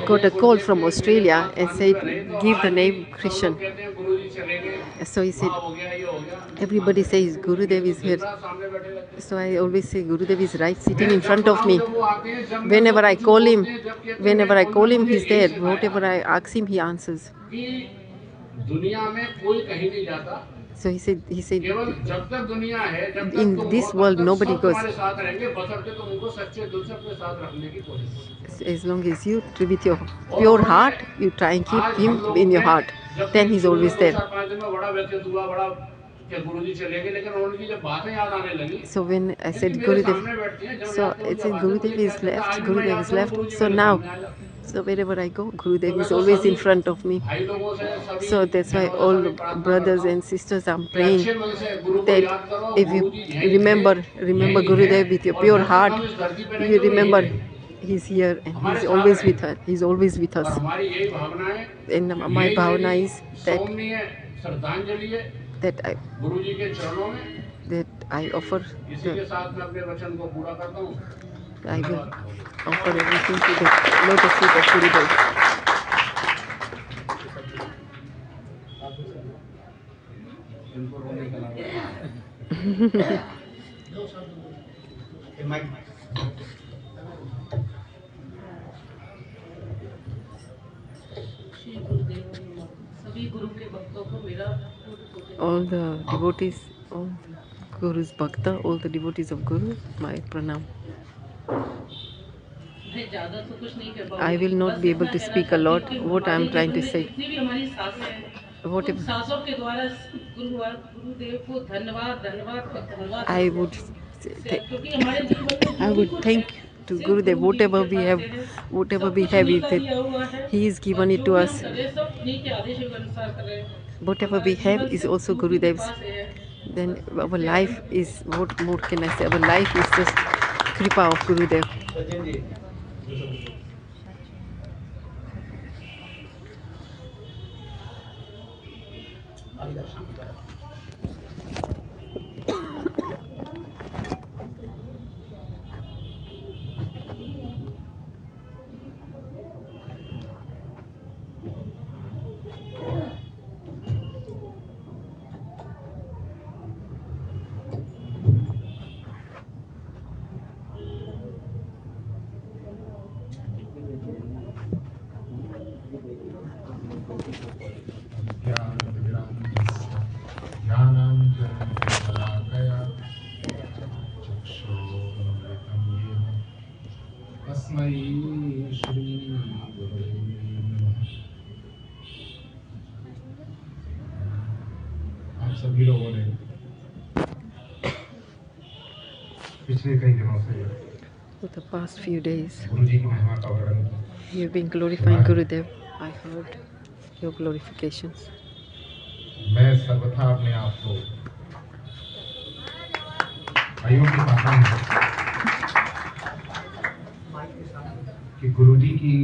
got a call from Australia and said, give the name Krishan. कहते हैं गुरु जी चले गए, So he said, हो गया ये हो गया, everybody says Gurudev is here. सामने बैठे रहते हैं। So I always say Gurudev is right sitting in जब front of me. जब वो आते हैं, जब मैं Whenever I कुछ call him, बोलते हैं, जब कहते हैं, whenever I मैं call him, मुझे he's यही there. सिखाया Whatever I ask him, he answers. कि दुनिया में कोई कहीं नहीं जाता, So he said केवल जब तक दुनिया है, जब तक in तुम this हो, world तब तक nobody सब goes. तुम्हारे साथ रहेंगे, बशर्ते तुम उनको सच्चे दिल से अपने साथ रखने की कोशिश करो। As long as you, with your pure heart, you try and keep आज him हम लोगों in your में heart, जब then he's शुरू में always 2 there. 4 5 दिन में बड़ा व्यतीत हुआ, बड़ा कि गुरुजी चले गए, लेकिन उनकी जब बातें याद आने लगी, So when I क्योंकि said मेरे Gurudev, सामने बैठती हैं, जब so याद करूं it जब said आते हैं, Gurudev मुझे is क्या कहता है, left, आज भी मैं Gurudev याद is करूं, left. गुरुजी So मेरे now, सामने आ जाते हैं। so wherever I go, तो Gurudev मैं is तो always सभी in front of me. भाई लोगों से, सभी So that's why बहनों से, all सभी प्रार्थना brothers करता हूं and sisters, I'm कि praying अच्छे मन से गुरु को that याद करो, if you गुरुजी यहीं थे, remember यहीं हैं, Gurudev with your और pure जब तक heart, हम इस धरती पे you रहेंगे, वो यहीं remember रहेंगे, he's here and हमारे he's साथ always with रहेंगे। us. He's always with और us. हमारी यही भावना है, And my यही bhavana मेरी is that सौम्य श्रद्धांजलि है I गुरुजी के चरणों में। offer इसी के साथ मैं अपने वचन को पूरा करता हूँ। I will offer everything to the lotus feet of Gurudev. इनको रोने का नाम ये माइक श्री गुरुदेव नमः। सभी गुरु के भक्तों को मेरा All the devotees, all Guru's Bhakta, all the devotees of Guru, my pranam. मैं ज़्यादा तो कुछ नहीं कर पाऊंगी। I will not बस be able इतना to कहना speak a चाहती lot. हूँ कि What I am हमारे trying to जीवन में say. जितनी भी हमारी सांसें हैं, What उन सांसों के द्वारा गुरुदेव को धन्यवाद धन्यवाद धन्यवाद। I would क्योंकि हमारे जीवन में I would thank to Gurudev whatever we have, whatever we have it, that He has given it to us. Whatever we have is also Gurudev's. Then our life is, what more can I say? Our life is just Kripa of Gurudev. Sachin ji आप सभी लोगों ने पिछले कई दिनों से For the past few days, गुरु जी की महिमा का वर्णन किया। you've been glorifying Gurudev. I heard your glorifications. मैं सर्वथा अपने आप को अयोग्य पाता हूँ कि गुरु जी की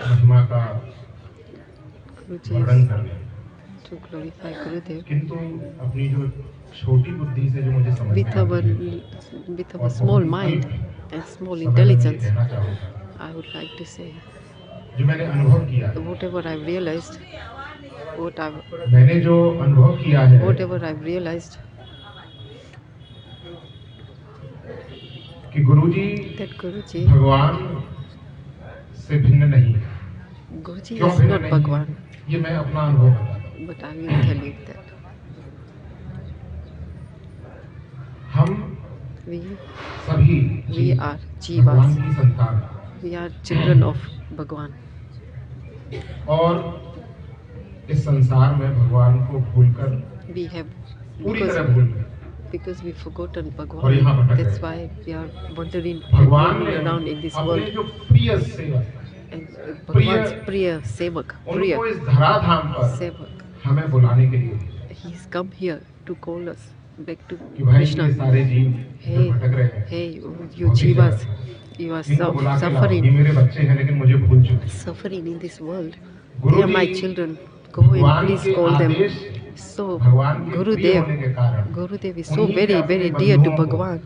महिमा का Guruji वर्णन is करने, to glorify Gurudev किंतु अपनी जो छोटी बुद्धि से जो मुझे समझ में with our आती है, with और our small बहुत mind अल्प and small समय में intelligence. कहना चाहूँगा, I would like to say जो मैंने अनुभव किया है, whatever I've realized, मैंने जो अनुभव किया है, whatever I've realized कि गुरुजी that Guruji भगवान से भिन्न नहीं है। Guruji क्यों is भिन्न not नहीं Bhagwan, है? ये मैं अपना अनुभव बताता हूँ। but I will tell you that हम we सभी are भगवान Jivas, की संतान हैं। we are children of Bhagwan, और इस संसार में भगवान को भूलकर we have पूरी तरह भूल गए। because we've forgotten और यहाँ Bhagwan. भटक That's रहे। why we are wandering भगवान ने around in this अपने world. जो प्रिय सेवक, And Bhagwan's Priya Sevak, Priya उनको इस धराधाम पर Sevak, हमें बुलाने के लिए भेजा he's come here to call us back to कि भाई ये Krishna. सारे जीव जो Hey, भटक रहे हैं, hey, you Jivas, you are इनको बुला के लाओ। ये suffering, मेरे बच्चे हैं लेकिन मुझे भूल चुके हैं। suffering in this world. Guru They are my ji children. Go and भगवान please के call them. आदेश, So भगवान के प्रिय होने के कारण Gurudev is so उन्हीं के very अपने very dear to बंधुओं को, Bhagwan.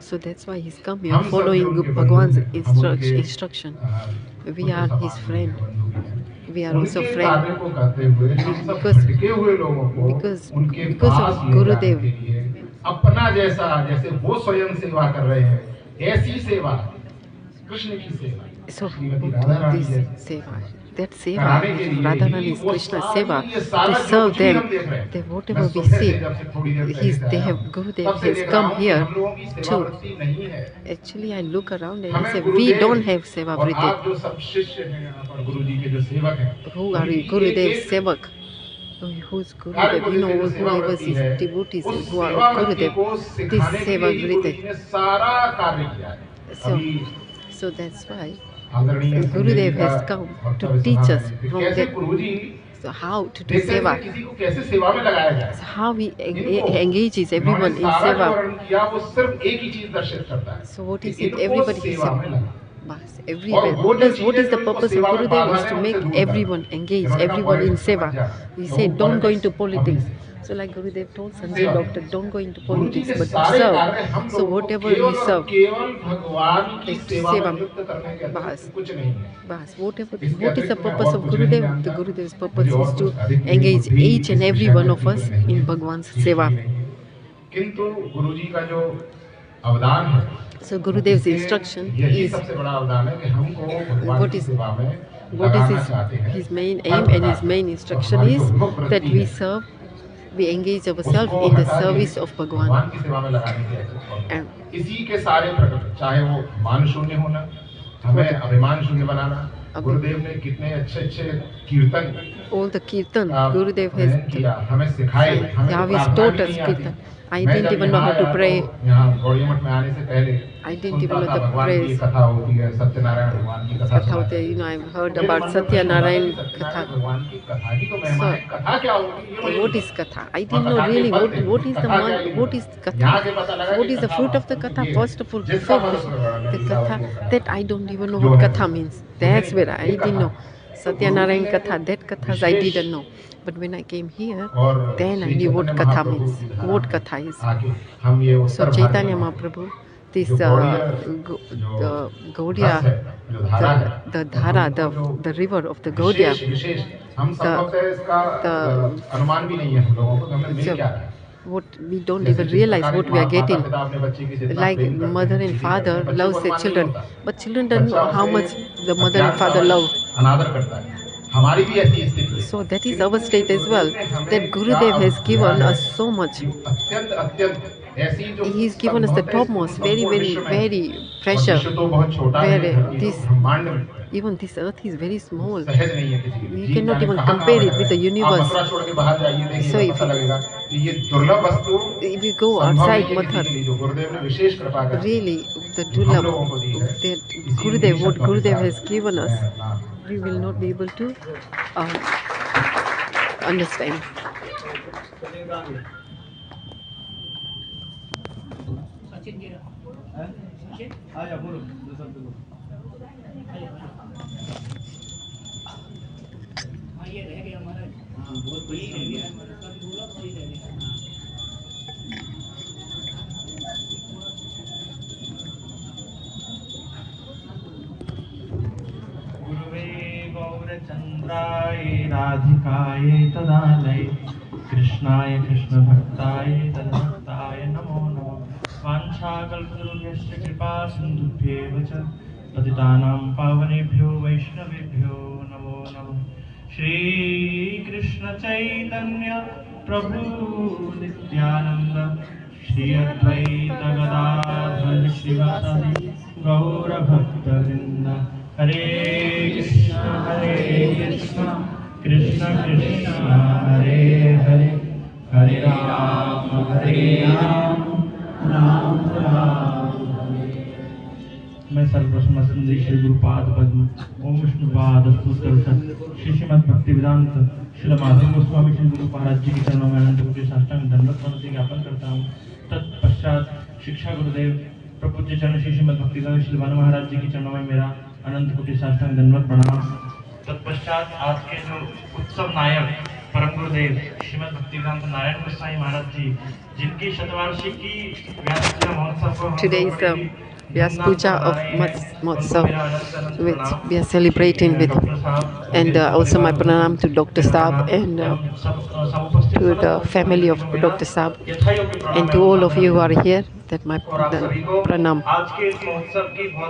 So that's why he's come here हम सब following जो उनके Bhagwan's बंधु हैं, हम उनके, instruction. We पुत्र are समान his हैं, friend. बंधु भी हैं। We are also उनके friend. कार्य को करते हुए इन सब Because- भटके हुए लोगों को because- उनके because of पास ले Gurudev. जाने के लिए अपना जैसा, जैसे वो स्वयं सेवा कर रहे हैं, ऐसी सेवा कृष्ण की सेवा, So श्रीमती राधा रानी this जैसी seva, that seva, Radharani's Krishna seva, to serve them. That whatever we see, Gurudev has come here to. Actually, I look around and I say, we don't have seva और vritti. आप जो सब शिष्य हैं यहाँ पर गुरु जी के जो सेवक हैं, Who are Gurudev's sevak? Who's Gurudev? You know, whoever is devotees and who are Gurudev, this seva vritti. सारा कार्य किया है। So that's why आदरणीय Gurudev has come to teach us from कैसे that. Guru ji So how to do देखते हैं seva? कि किसी को कैसे सेवा में लगाया जाए। So how he engages everyone in सारा जो seva. वर्णन किया वो सिर्फ एक ही चीज दर्शित करता है। So what is कि it? इनको Everybody is सेवा में seva. लगा। Bas, everyone. What is the purpose of Gurudev? Is to make everyone engage, everyone in seva. We say, don't go into politics. So like Gurudev told Sanjay Doctor, don't go into politics, but serve. So whatever we serve, केवल भगवान की it's सेवा seva. में युक्त करने के Bas. अतिरिक्त कुछ नहीं है। Bas, whatever. What is the purpose of Gurudev? The Gurudev's purpose is to engage each and every one of us in Bhagwan's seva. किंतु गुरु जी का जो अवदान है, So Gurudev's instruction यही is सबसे बड़ा अवदान है कि हमको भगवान What की is- सेवा में what is लगाना चाहते हैं। his main aim and his main instruction is that we serve, we engage ourselves in the service of Bhagwan. भगवान की सेवा में लगाने की आवश्यकता है। And इसी के सारे प्रकट, चाहे वो मान शून्य होना, हमें अभिमान शून्य बनाना, गुरुदेव ने कितने अच्छे अच्छे कीर्तन all the kirtan Gurudev किया, has, हमें सिखाए, हमें how he प्रार्थना taught भी us नहीं आती। kirtan. I मैं didn't जब even know यहाँ how to आया pray. तो यहाँ गौड़ी मठ में आने से पहले I didn't even know सुनता था the भगवान की prayers. कथा होती है, सत्यनारायण भगवान की कथा Katha सुनाते hote, हैं। you know, I've heard मेरे about मन में Satya प्रश्न Narayan आता है, सत्यनारायण Katha. भगवान की कथा ही तो महिमा है, कथा क्या होगी ये मुझे What is katha? I didn't know really what is the what is यहाँ से पता katha? लगा What कि is the कथा fruit of the वास्तव katha? में ये First of all, जिसका before महत्व वर्णन the किया katha, वो that I don't even know जो what है katha means. That's where I didn't know. Satya Narayan Katha, that kathas I didn't know. But when I came here, और then I Shri knew what Chaitanya katha Mahaprabhu means, की धारा what में katha is. आके हम ये So उत्तर Bharat Chaitanya में Mahaprabhu, this जो the Gaudiya, रस है, जो धारा है, the dhara, the river of the Gaudiya, विशेष हम संभवतः इसका the- अनुमान भी नहीं है हम लोगों को, हमें मिल So, क्या रहा है। what we don't even realize what we are getting. Like mother and father loves their children, but children don't know how much the mother and father love. अनादर करता है, हमारी भी ऐसी स्थिति है। So that is our state as well. That Gurudev has given us so much. अत्यंत अत्यंत ऐसी जो He has given us the topmost, very, very, very precious. विश्व तो बहुत छोटा है, Very, धरती तो this- ब्रह्मांड में Even this earth is very small. सहज नहीं है किसी के लिए। We जीव cannot जाने even कहाँ compare कहाँ it with the है। universe. आप मथुरा छोड़ के बाहर जाइए, देखिए So तो if- पता लगेगा कि ये दुर्लभ वस्तु If we go संभव outside नहीं है किसी Mathura, के लिए, जो गुरुदेव ने विशेष कृपा कर really the हम Dulab लोगों को दी है। that इसी Gurudev, what शब्दों के Gurudev साथ has given us, मैं अपना we will not be able to understand. आजा बोलो दो शब्द बोलो। हाँ, बहुत बढ़िया रह गया। गुरुवे गौरचन्द्राय राधिकाय तदालय कृष्णाय कृष्णभक्ताय तद्भक्ताय नमो नमः। वाञ्छाकल्पतरुभ्यश्च कृपा सिन्धुभ्येव च पतितानां पावनेभ्यो वैष्णवेभ्यो नमो नमः। श्रीकृष्ण चैतन्य प्रभु नित्यानन्द श्री अद्वैत गदाधर श्रीवासादि गौरभक्तवृन्द। हरे कृष्ण कृष्ण कृष्ण हरे हरे, हरे राम राम राम। मैं सर्वप्रथम संदेश श्री गुरुपाद पद्म ओम विष्णुपाद स्तोत्र श्री श्रीमद् भक्ति वेदांत श्री माधव गोस्वामी श्री गुरु महाराज जी के चरणों में अनंत कोटि साष्टांग दंडवत प्रणति ज्ञापन करता हूँ। तत्पश्चात शिक्षा गुरुदेव प्रपूज्य चरण श्री श्रीमद् भक्ति वेदांत श्री भानु महाराज जी के चरणों में मेरा अनंत कोटि साष्टांग दंडवत प्रणाम। तत्पश्चात आज के जो उत्सव नायक परम गुरुदेव श्रीमद् भक्ति वेदांत नारायण गोसाई महाराज जी, जिनकी शतवार्षिकी व्यास पूजा महोत्सव को Today is the Vyas Puja of Mahotsav, which we are celebrating with. And also my pranam to Dr. Saab and to the family of Dr. Saab and to all of you who are here, that my pranam.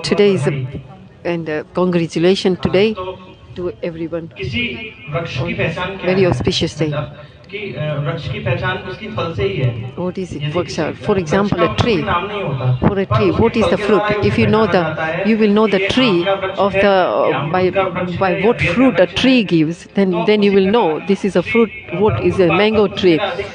Today is and congratulations today to everyone. किसी वृक्ष की पहचान क्या Very है? auspicious day. कि वृक्ष की पहचान उसकी फल से ही है। What is it? जैसे Vaksha? किसी For example, a वृक्ष का tree. कोई नाम नहीं होता। For a पर tree, उसके what is फल the के fruit? द्वारा ही If you उसे know पहचाना जाता है you will know the कि ये tree आम का वृक्ष of है, the ये by अमरूद का वृक्ष by है, या what बेर का fruit a वृक्ष tree है। gives. तो Then you उसी will know प्रकार this is a fruit. किसी What is a बात mango का tree? मेरा अधिक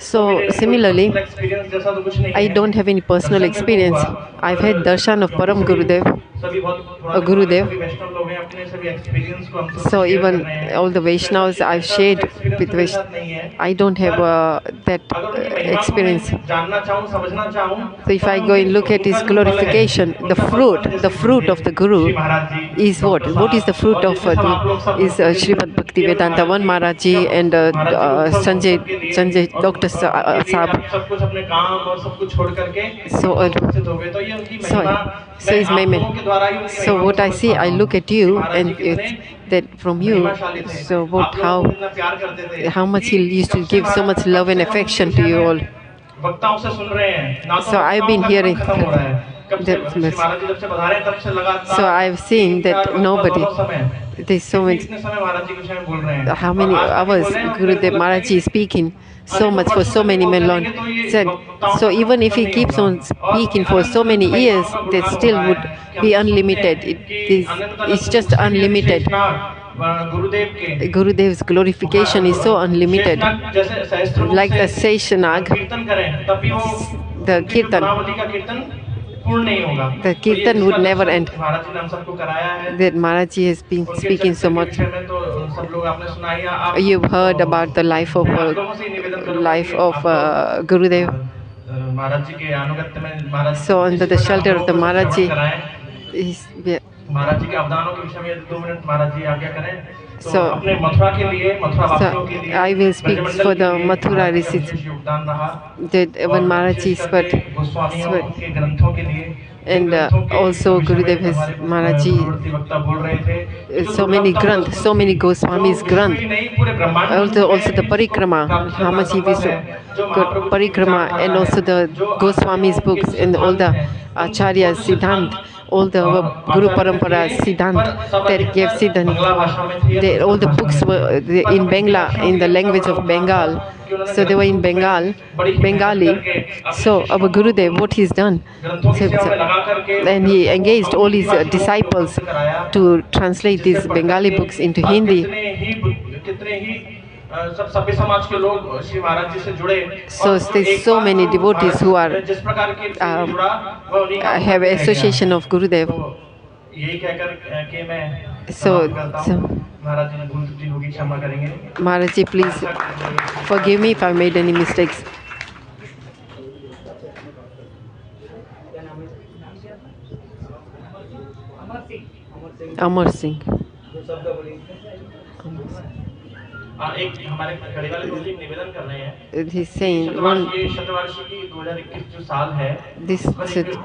So similarly, experience जैसा तो कुछ नहीं I है। don't have any personal दर्शन में तो experience. हुआ, I've पर had darshan of क्योंकि Param Gurudev. सभी बहुत पुराने Gurudev. सभी वैष्णव लोग हैं, अपने सभी experience को हमसे So share even कर रहे हैं। all the Vaishnavas I've ऐसा shared experience with तो मेरे Vaishnavas. साथ नहीं है। I don't have that अगर उनकी महिमा को experience. मैं जानना चाहूँ, समझना चाहूँ, So if तो I मैं go उनकी- and look at his उनका जो फल है, glorification, the उनका fruit, फल the जैसे fruit of the Guru Shri Maharaj ji, is what? Doctor What is the साहब, fruit और of जैसे सब आप लोग सब is Srimad Bhakti Vedanta One Maharaji and Sanjay Dr. Saab. सब कुछ अपने काम और सब कुछ छोड़ करके So उपस्थित हो गए, तो ये उनकी महिमा so is मैं my आप लोगों के द्वारा ही उनकी So महिमा what को I see, I समझता look हूँ। at you महाराज and जी कितने it's that from you. महिमाशाली थे। So what आप लोगों how को कितना प्यार करते थे how much he कि used to कब से give so much Maharaj- love and कब से हम affection उनके to you all. वक्ताओं से सुन रहे हैं ना, तो So I've been वक्ताओं का hearing खत्म हो रहा है। कब से that- श्री महाराज जी जब से पधारे हैं, तब से लगातार So I've seen that 3-4 nobody- दोनों समय there's so much कितने समय महाराज जी के विषय में बोल रहे हैं, how many और आज भी hours बोल रहे हैं, और Gurudev मेरे को लगता है Maharaji is speaking so अनेकों much for वर्षों so तक many बोलते men रहेंगे, long तो ये said. वक्ताओं So का even if खत्म he नहीं keeps होगा। on और speaking for so many Anant years, महिमाओं का that गुणगान still हो रहा would है कि हम be सुनते unlimited. हैं It कि is अनंतता it's लक्ष्मी just के unlimited. शेषनाग, गुरुदेव के Gurudev's glorification is so unlimited. Sheshnag जैसे सहस्त्र Like the से Seshanag, कीर्तन करें, तब भी वो the उनकी Kirtan. गुणावली का कीर्तन पूर्ण नहीं होगा। The तो ये Kirtan जिसका would never दर्शन end. महाराज जी ने हम सबको कराया है। That Maharaji has been उनके speaking so चरित्र के much. विषय में तो सब लोग आपने सुना ही है। आप- You've heard about the life of मैं आप लोगों से ही निवेदन करूंगा life कि of आप लोग, Gurudev. महाराज जी के अनुगत्य में महाराज So under the इसी प्रकार shelter हम of the लोगों को Maharaj जी, श्रवण कराएं। He's, yeah. महाराज जी के अवदानों के विषय में यदि 2 मिनट महाराज जी आज्ञा करें, तो So- अपने मथुरा के लिए, मथुरा वासियों के लिए, I will speak Brajmandal for के the लिए Mathura महाराज जी का receipts. विशेष योगदान रहा। That और when Maharaji विशेष spoke, करके गोस्वामियों spoke. के ग्रंथों के लिए, And, ग्रंथों के also विषय में Gurudev has- हमारे Maharaज जी, पूर्ववर्ती वक्ता बोल रहे थे, so many Granth, so many Goswamis Granth. जो नहीं, पूरे ब्रह्मांड में Also the है, Parikrama, जिसको how much he प्राप्त was है, जो महाप्रभु जी Parikrama, की and विचारधारा also है, the जो Goswami's आचार्यों books के and all the सिद्धांत हैं, Acharyas Siddhant, all the Guru Parampara Siddhant that gave Siddhant. All the books were in Bangla, in the language of Bengal. So they were in Bengali. So our Gurudev, what he's done, and he engaged all his disciples to translate these Bengali books into Hindi. सब सभ्य समाज के लोग श्री महाराज जी से जुड़े। So there's so many devotees who are जिस प्रकार के जुड़ा वह उन्हीं का have association of Gurudev. तो यही कहकर कि मैं So- समाप्त करता हूं। महाराज जी ने भूल त्रुटि होगी, क्षमा करेंगे। Maharaji, please forgive me if I made any mistakes. Amar Singh. एक हमारे घड़ी वाले दोस्त एक निवेदन कर रहे हैं। He's saying one शतवार्षिकी की 2021 जो साल है, this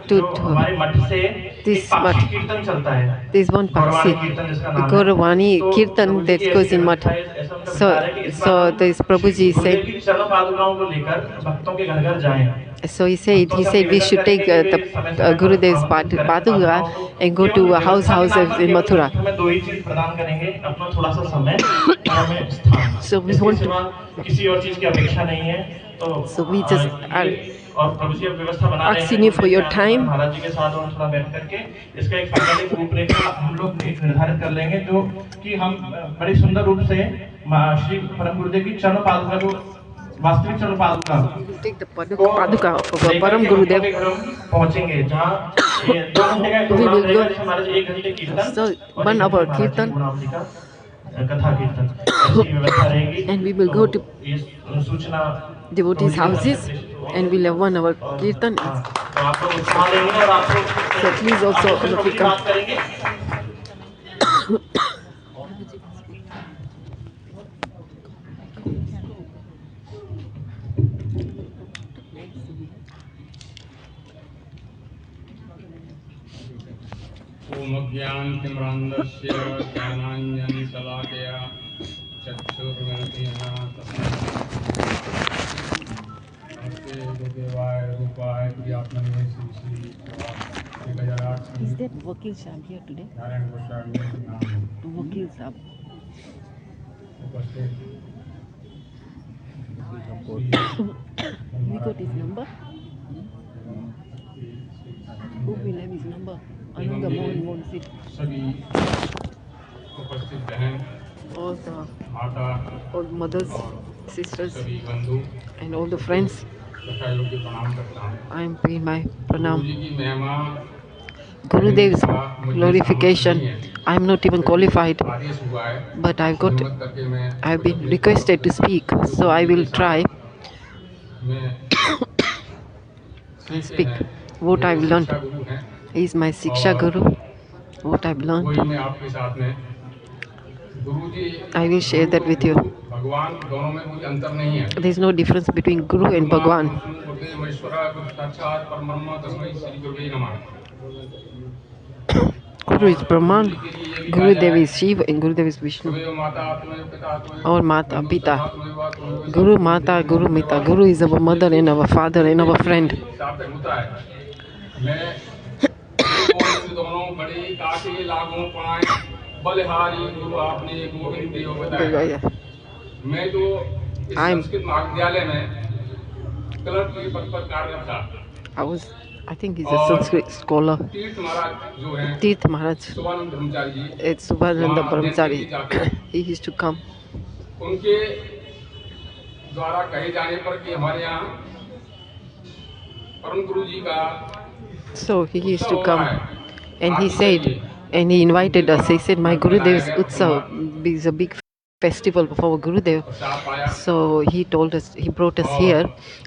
जो हमारे मठ से this एक पाक्षिक मठ- कीर्तन चलता है। there's one गौरवाणी Paksi कीर्तन जिसका नाम है। Gauravani तो Kirtan प्रभु जी that की goes ऐसी in Math. व्यवस्था है, ऐसा उनका So विचार है कि इस so bar this Prabhuji Gurudev said. की चरण पादुकाओं को लेकर भक्तों के घर घर जाएं। So he said we should take the Gurudev's Paduka and go to houses in Mathura. हमें 2 ही चीज प्रदान करेंगे, अपना थोड़ा सा समय और हमें स्थान। So we इसके want to- सिवा किसी और चीज की अपेक्षा नहीं है। तो So we just are और प्रभु जी अब व्यवस्था बना रहे हैं। asking you for your time. महाराज जी के साथ और थोड़ा बैठ करके इसका एक फाइनल एक रूपरेखा हम लोग एक निर्धारित कर लेंगे, जो कि हम बड़ी सुंदर रूप से श्री परम गुरुदेव की चरण पादुका, जो वास्तविक चरण पादुका take the Paduka of Param Gurudev. पहुंचेंगे, जहाँ 2 घंटे का We will go- हमारे 1 घंटे कीर्तन So, और 1 1 hour घंटे महाराज जी कीर्तन. गुणावली का कथा कीर्तन, ऐसी व्यवस्था रहेगी। And we will तो go to ये सूचना devotees' houses and we'll have 1 hour Kirtan. हाँ, तो आप लोग उत्साह लेंगे और आप लोग So please also आपस में look प्रभु जी at- बात करेंगे। ओमज्ञानतिम्रान्धस्य ज्ञानाञ्जनशलाकया चक्षुर्मिलितेन तस्मै नमस्ते गुरुदेवाय रूपाय प्रियात्मने Shri Shri Is that Vakil Shah here today? Vakil Shah. We got his number. Who will have his number? Ananga Mohan won't sit. सभी उपस्थित बहन All the माता mothers, sisters, सभी बंधु and all the friends. तथा योग्य प्रणाम करता हूँ I am paying my pranam. गुरु जी की महिमा Gurudev's glorification. I am not even qualified, आदेश हुआ है but I've हिम्मत करके मैं I've been requested to speak, so I will try मैं and speak what I've learned. गुरु हैं He is my Siksha Guru. What I've वही learned, मैं आपके साथ में गुरु जी I will share that with you. भगवान दोनों में कोई अंतर नहीं है There is no difference between Guru and Bhagwan. साक्षात परब्रह्म तस्मै श्री गुरुवे नमः Guru is Brahman, Gurudev is Shiva, and Gurudev is Vishnu. त्वमेव माता त्वमेव पिता त्वमेव Our Mata, Pita. त्वमेव त्वमेव Guru Mata, Guru Mita. Guru is our mother and our father and our friend. सार्थक होता है मैं कौन से दोनों बड़े काटे लागों पाए बलिहारी गुरु आपने गोविंद देव बताया मैं तो इस I'm- संस्कृत महाविद्यालय में क्लर्क के पद पर कार्यरत था I think he's a Sanskrit scholar. तीर्थ महाराज जो हैं Tirth Maharaj. सुभानंद Brahmachari ji It's Subhadananda Brahmachari. He used to come. उनके द्वारा कहे जाने पर कि हमारे यहाँ परम गुरु जी का So he used to come. And he said, and he invited us. He said, my Gurudev's Utsav is a big festival for Gurudev. प्रसाद पाया So he told us, he brought us here,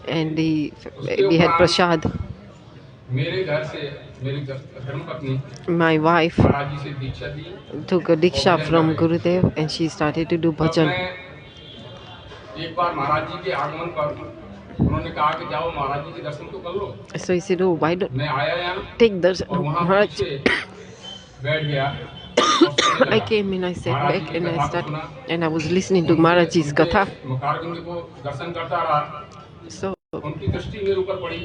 and we had prasad. मेरे घर से मेरी धर्मपत्नी My wife महाराज जी से दीक्षा दी took a diksha from Gurudev, and she started to do तब bhajan. मैं एक बार महाराज जी के आगमन पर उन्होंने कहा कि जाओ महाराज जी के दर्शन तो कर लो So he said, oh, why don't मैं आया यहाँ take darshan और of वहाँ Maharaj? पीछे बैठ गया और सुनने I लगा। came and I sat Maharaj ji back की and I कथा को started, सुना। and I was listening to Maharaj's katha. मुखारविंद को दर्शन करता रहा So, उनकी दृष्टि मेरे ऊपर पड़ी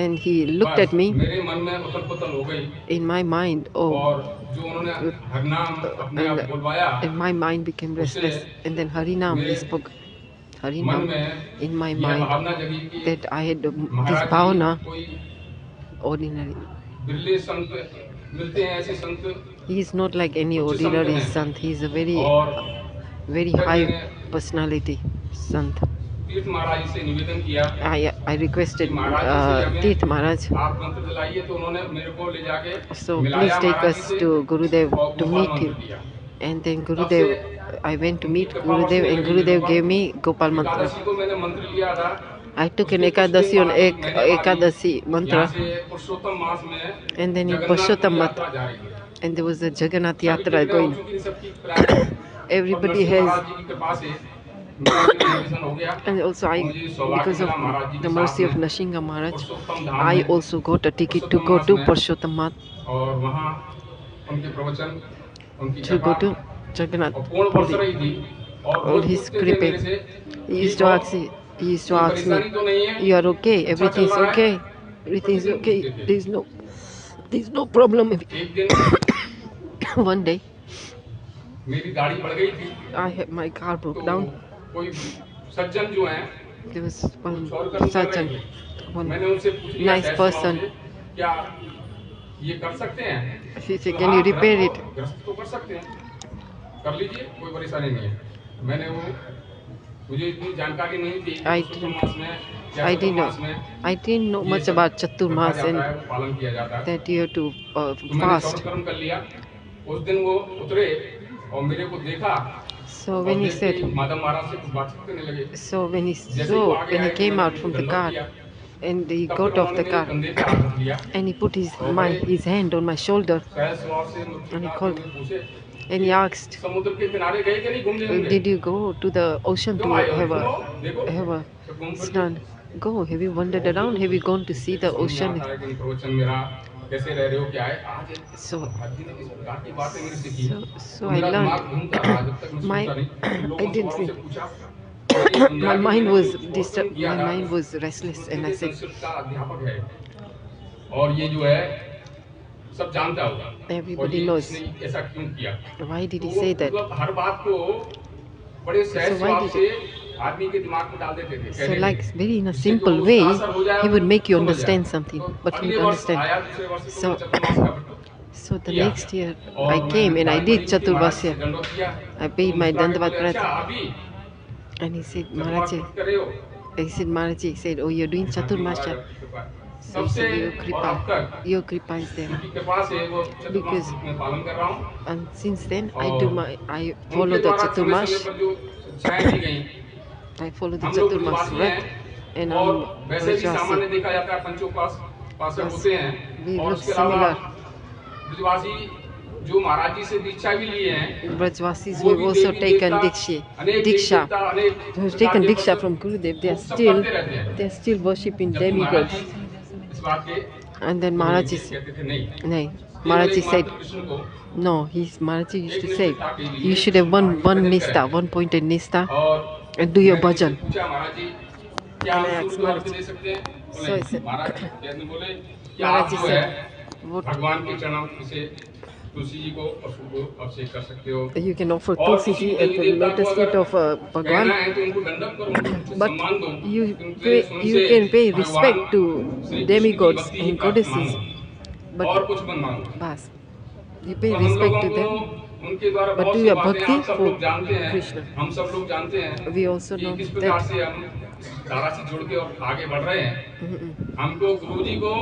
and he looked at me. मेरे मन में उथल पुथल हो गई In my mind, oh, और जो उन्होंने हरनाम अपने आप बुलवाया and my mind became restless. And then Harinam, he spoke मन Harinam में in my यह mind भावना जगी कि that I had this Maharaj ji bhavana, कोई ordinary. बिरले संत मिलते हैं ऐसे संत He is not like any ordinary sant. He is a very, और very high personality sant. तीर्थ महाराज से निवेदन किया I requested Tirth Maharaj, आप मंत्र दिलाइए तो उन्होंने मेरे को ले जाके so मिलाया please take महाराज us जी से to Gurudev और to गोपाल meet मंत्र him. दिया And then Gurudev, I went to meet Gurudev, and Gurudev gave me Gopal mantra. Ekadashi को मैंने मंत्र लिया था I took an Ekadasi on Ekadasi यहाँ mantra, से पुरुषोत्तम मास में and then in Jagannath Purushottam की Math, यात्रा जा रही है and there was a Jagannath सभी Yatra जगह going. हो चुकी, सबकी प्रयास Everybody और नरसिंह has, महाराज जी की कृपा से मेरा दर्शन हो गया and also I, because of the mercy of Nashinga Maharaj, Purushottam Dham I में also got a ticket to go to Purushottam Math, और वहाँ उनके प्रवचन उनकी to go कृपा to Jagannath और पूर्ण वर्ष Puri. रही थी और All लोग his पूछते थे मेरे kripa. से He used कि to और ask me, he used to कोई ask परेशानी me, तो नहीं है you are okay, अच्छा everything's चल रहा है? okay, everything's okay, there's no problem. एक दिन One day, मेरी गाड़ी बढ़ गई थी my car तो broke down. कोई सज्जन जो हैं There was one कुछ और कर्म कर रहे surgeon, थे one मैंने उनसे पूछ लिया nice सहज भाव person. से, क्या ये कर सकते हैं She said, तो can you हाँ, repair ग्रस्त it? ग्रस्त तो कर सकते हैं कर लीजिए कोई परेशानी नहीं है मैंने वो मुझे इतनी जानकारी नहीं थी I पुरुषोत्तम मास में या I चतुर्थ didn't मास know. में I didn't know ये much सब about Chaturmas रखा जाता and है, वो पालन किया जाता है that you have to तो मैंने fast. चौथ कर्म कर लिया उस दिन वो उतरे और मेरे को देखा So और when he देखते ही said, माधव महाराज से कुछ बातचीत करने लगे so when he जैसे ही वो आगे when he आए, came मैंने out from the दंडवत car किया, and he तब got फिर off the उन्होंने car मेरे कंधे पे हाथ रख लिया and he put his hand on my shoulder सहज स्वभाव से And he मुस्कुराते called- हुए पूछे and he asked, समुद्र के किनारे गए कि नहीं घूमने होंगे did you go to the ocean to क्यों आए हो have सुनो, a देखो तो घूम फिर snan? Go, have you wandered around? Have you gone to see the समझ में ocean? आता है कि प्रवचन मेरा कैसे रह रहे हो क्या है आज So हाजी ने किस प्रकार की बातें मेरी सीखी so तो I मेरा दिमाग learned. घूमता रहा जब तक मैं My- सोचा नहीं लोगों I didn't सवालों से see. पूछा और ये समझा My कि mind मैंने was जो उत्तम disturbed. किया My था, mind was restless, and I Sanskrit said, का अध्यापक है और ये जो है सब जानता होगा Everybody और ये knows. इसने ऐसा क्यों किया। Why did he तो say that? मतलब हर बात को बड़े सहज So why स्वभाव did से आदमी के दिमाग में डाल देते थे। So, कहने like थे। very in a जिससे simple जो way, उसका असर हो जाए, he would make you समझ understand जाए। something, तो but he अगले would वर्ष understand. आया, दूसरे वर्ष से So, तो चतुर्मास का व्रत So the किया। next year और I मैं came and I dal did बड़ी उसके महाराज से Chaturvasya. दंडवत किया। I paid तो my मुस्कुरा के Dandavat बोले, अच्छा Prat. अभी And he said, Chaturmas Maharaji, व्रत कर रहे हो? he said, Maharaji, he said, oh, you're doing हाँ जी, महाराज Chaturmasya. आपकी कृपा है। So he सबसे said, और अब तक your kripa is there. उनकी कृपा से वो चतुर्मास Because- व्रत में पालन कर रहा हूँ। And since then, I उनके follow the द्वारा समय Chaturmash. समय पर जो शिक्षाएं दी गई, I follow the हम लोग Chaturmash ब्रजवासी Vrat. हैं And और I'm वैसे भी सामान्य Brajvasi. देखा जाता है पंचोपास पासक Yes, होते हैं we और look उसके अलावा similar. ब्रजवासी जो महाराज जी से दीक्षा भी लिए हैं Brajvasis वो have भी also देवी taken देवता, अनेक देवी Diksha. देवता, अनेक Who has प्रकार taken के Diksha व्रत from Gurudev. वो सब करते रहते हैं। They're still worshipping जबकि महाराज demigods. जी इस बात के And then Maharaji कहते थे नहीं। no, केवल Maharaji एकमात्र said, कृष्ण को no, Maharaji used to say, you should have one nista, one pointed nista, और and do your मैंने उनसे bhajan. पूछा, महाराज जी क्या And I हम asked सूर्य को अर्घ्य Maharaji. दे सकते हैं? So बोले, I said- महाराज कहते बोले कि आप Maharaji जो said, है what भगवान के चरणों से तुलसी जी को पशु को अभिषेक कर सकते हो। you can offer और Tulsi किसी ji देवी at the देवता को lotus feet अगर of कहना Bhagwan, है तो उनको दंडक करो, उनको but सम्मान दो। you उनके सुन you से can pay भगवान respect to श्री कृष्ण की demigods भक्ति ही and प्राप्त goddesses, मांगो। और but कुछ मत मांगो। bas, you pay तो हम respect लोगों to को them. उनके द्वारा But बहुत do सी your बातें bhakti हम सब for लोग जानते हैं। Krishna. हम सब लोग जानते हैं We also कि know किस प्रकार that. से हम इस धारा से जुड़ के और आगे बढ़ रहे हैं। Mm-mm. हमको गुरुजी को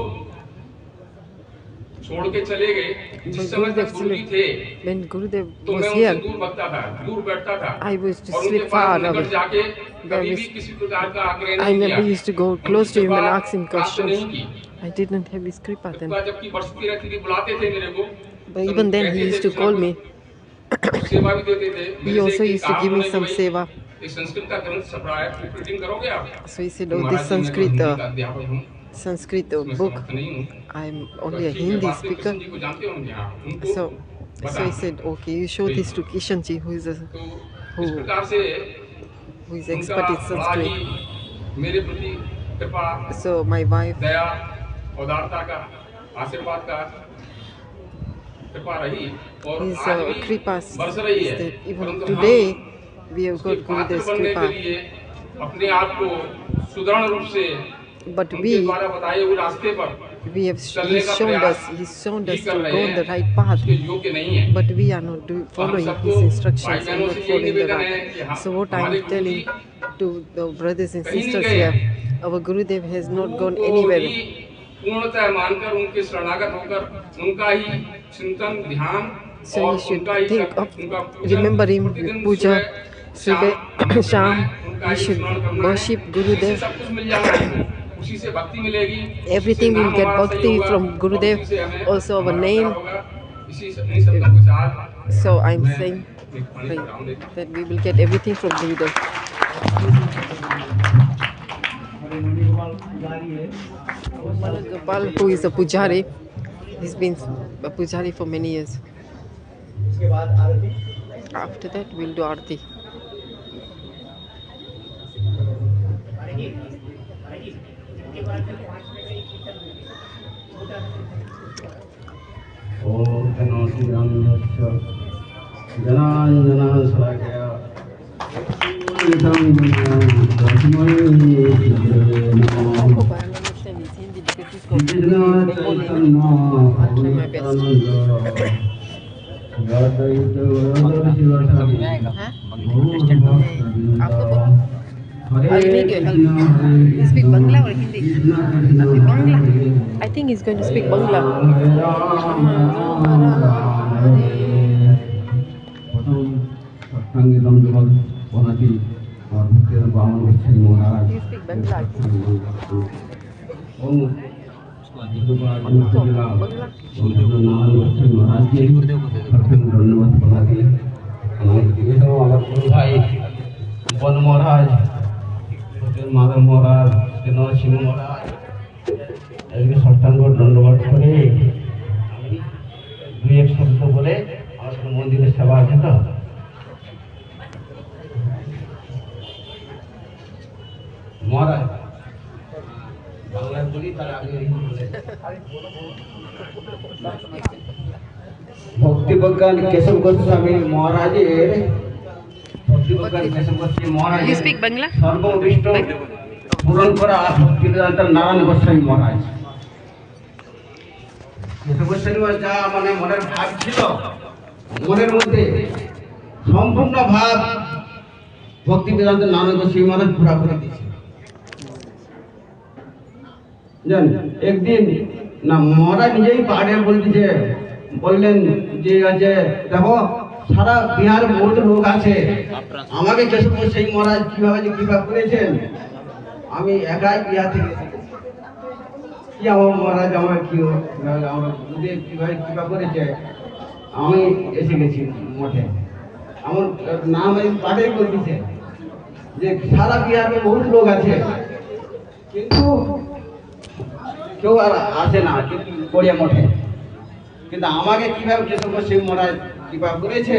छोड़ के चले गए। जिस समय तक गुरुजी थे When Gurudev तो was मैं उनसे here, दूर भगता था, दूर बैठता था I used to और उनके sleep पास far निकट away. जाके There कभी was- भी किसी प्रकार का आग्रह I नहीं never किया। used to go close to him and ask him प्राप्त नहीं questions. की। I didn't have his kripa then. कृपा जबकि बरसती रहती थी, बुलाते थे मेरे को। But तो even then, कहते he थे used to कुछ ना call कुछ me. सेवा भी देते थे। He मेरे से also एक used to काम give me उन्होंने some कि seva. भाई, एक संस्कृत का ग्रंथ छप रहा है, प्रिंटिंग करोगे आप? So he said, तो oh, महाराज this जी, मैं तो हिंदी का अध्यापक हूँ, Sanskrit इसमें book, समर्थ नहीं हूँ। I'm तो only a ठीक है, Hindi वास्तविक speaker. कृष्ण जी को जानते होंगे आप, उनको So बता। he said, okay, you show this to Kishanji, who is तो इस प्रकार से expert in उनका बड़ा Sanskrit. ही मेरे प्रति कृपा, So my wife, दया, उदारता का, आशीर्वाद का कृपा रही और his आज भी kripa बरस रही is है। that even परंतु today we have उसके got पात्र Gurudev's बनने के kripa. लिए अपने आप को सुदृढ़ रूप से But उनके we द्वारा बताए हुए रास्ते पर he's चलने का shown प्रयास us, he's shown ही us कर to रहे go on the हैं, right path. उसके योग्य नहीं है। But we are not following सबको his instructions भाई and बहनों not से यही following the निवेदन है कि right. हाँ, So what हमारे I'm telling to the brothers and कहीं नहीं sisters गए here, हैं। our Gurudev has not Guru gone को anywhere. ही पूर्णतः मानकर उनके शरणागत होकर उनका ही चिंतन ध्यान So और you should उनका ही think सब- of, उनका पूजन remember him प्रतिदिन with puja, सुबह, Subhe, Sham. उनका You ही should स्मरण करना है। worship उसी से Gurudev. सब कुछ मिल जाना है, उसी से भक्ति मिलेगी, उसी Everything से will नाम get हमारा सही bhakti होगा, from और Gurudev, उसी से हमें also our हमारा name. उद्धार होगा। इसी सब का कुछ आज So I'm मैं saying एक पानी like, पिलाऊं देखो। that we will get everything from Gurudev. Manoj Gopal, who is a pujari, he's been a pujari for many years. उसके बाद आरती After that, we'll do Aarti. ओम तनोति रामस्य जनांजना सलाकया इदं तस्मै I hope I understand his Hindi because he's got Bengali. I'll try my best. Huh? आपको बोलो. I'll make you help. You speak Bangla or Hindi? Bangla. I think he's going to speak Bangla. You speak Bangla. বন মহারাজ মাধব মহারাজ সিংহ মহারাজ এদিকে ষষ্ঠাঙ্গ দণ্ডবাদ করে আমি দুই এক শব্দ বলে আমার কোনো মন্দিরের সেবা আছে তো মহারাজ বাংলায় বলি তার আগে ভক্তি বিজ্ঞান কেশব গোস্বামী মহারাজের ভক্তি বিজ্ঞান কেশব গোস্বামী মহারাজ You speak Bangla? সর্ববিষ্ট পূরণ করা ভক্তি বেদান্ত নারায়ণ গোস্বামী মহারাজ কেশব গোস্বামী যা মানে মনের ভাব ছিল মনের মধ্যে সম্পূর্ণ ভাব ভক্তি বেদান্ত নারায়ণ গোস্বামী মহারাজ পুরা করে দিয়েছে জানেন একদিন না মহারাজ নিজেই পাহাড়ে বলতেছে বললেন যে আছে দেখো সারা বিহার বহুত লোক আছে আমাকে কেশব গোস্বামী মহারাজ কিভাবে যে কৃপা করেছেন আমি একাই বিহার থেকে কি আমার মহারাজ আমার কি আমার গুরুদেব কিভাবে কৃপা করেছে আমি এসে গেছি মঠে আমার নাম এই পাহাড়ে বলতেছে যে সারা বিহারে বহুত লোক আছে কিন্তু কেউ আর আসে না পড়িয়া মঠে কিন্তু আমাকে কিভাবে কেশব গোস্বামী মহারাজ কৃপা করেছে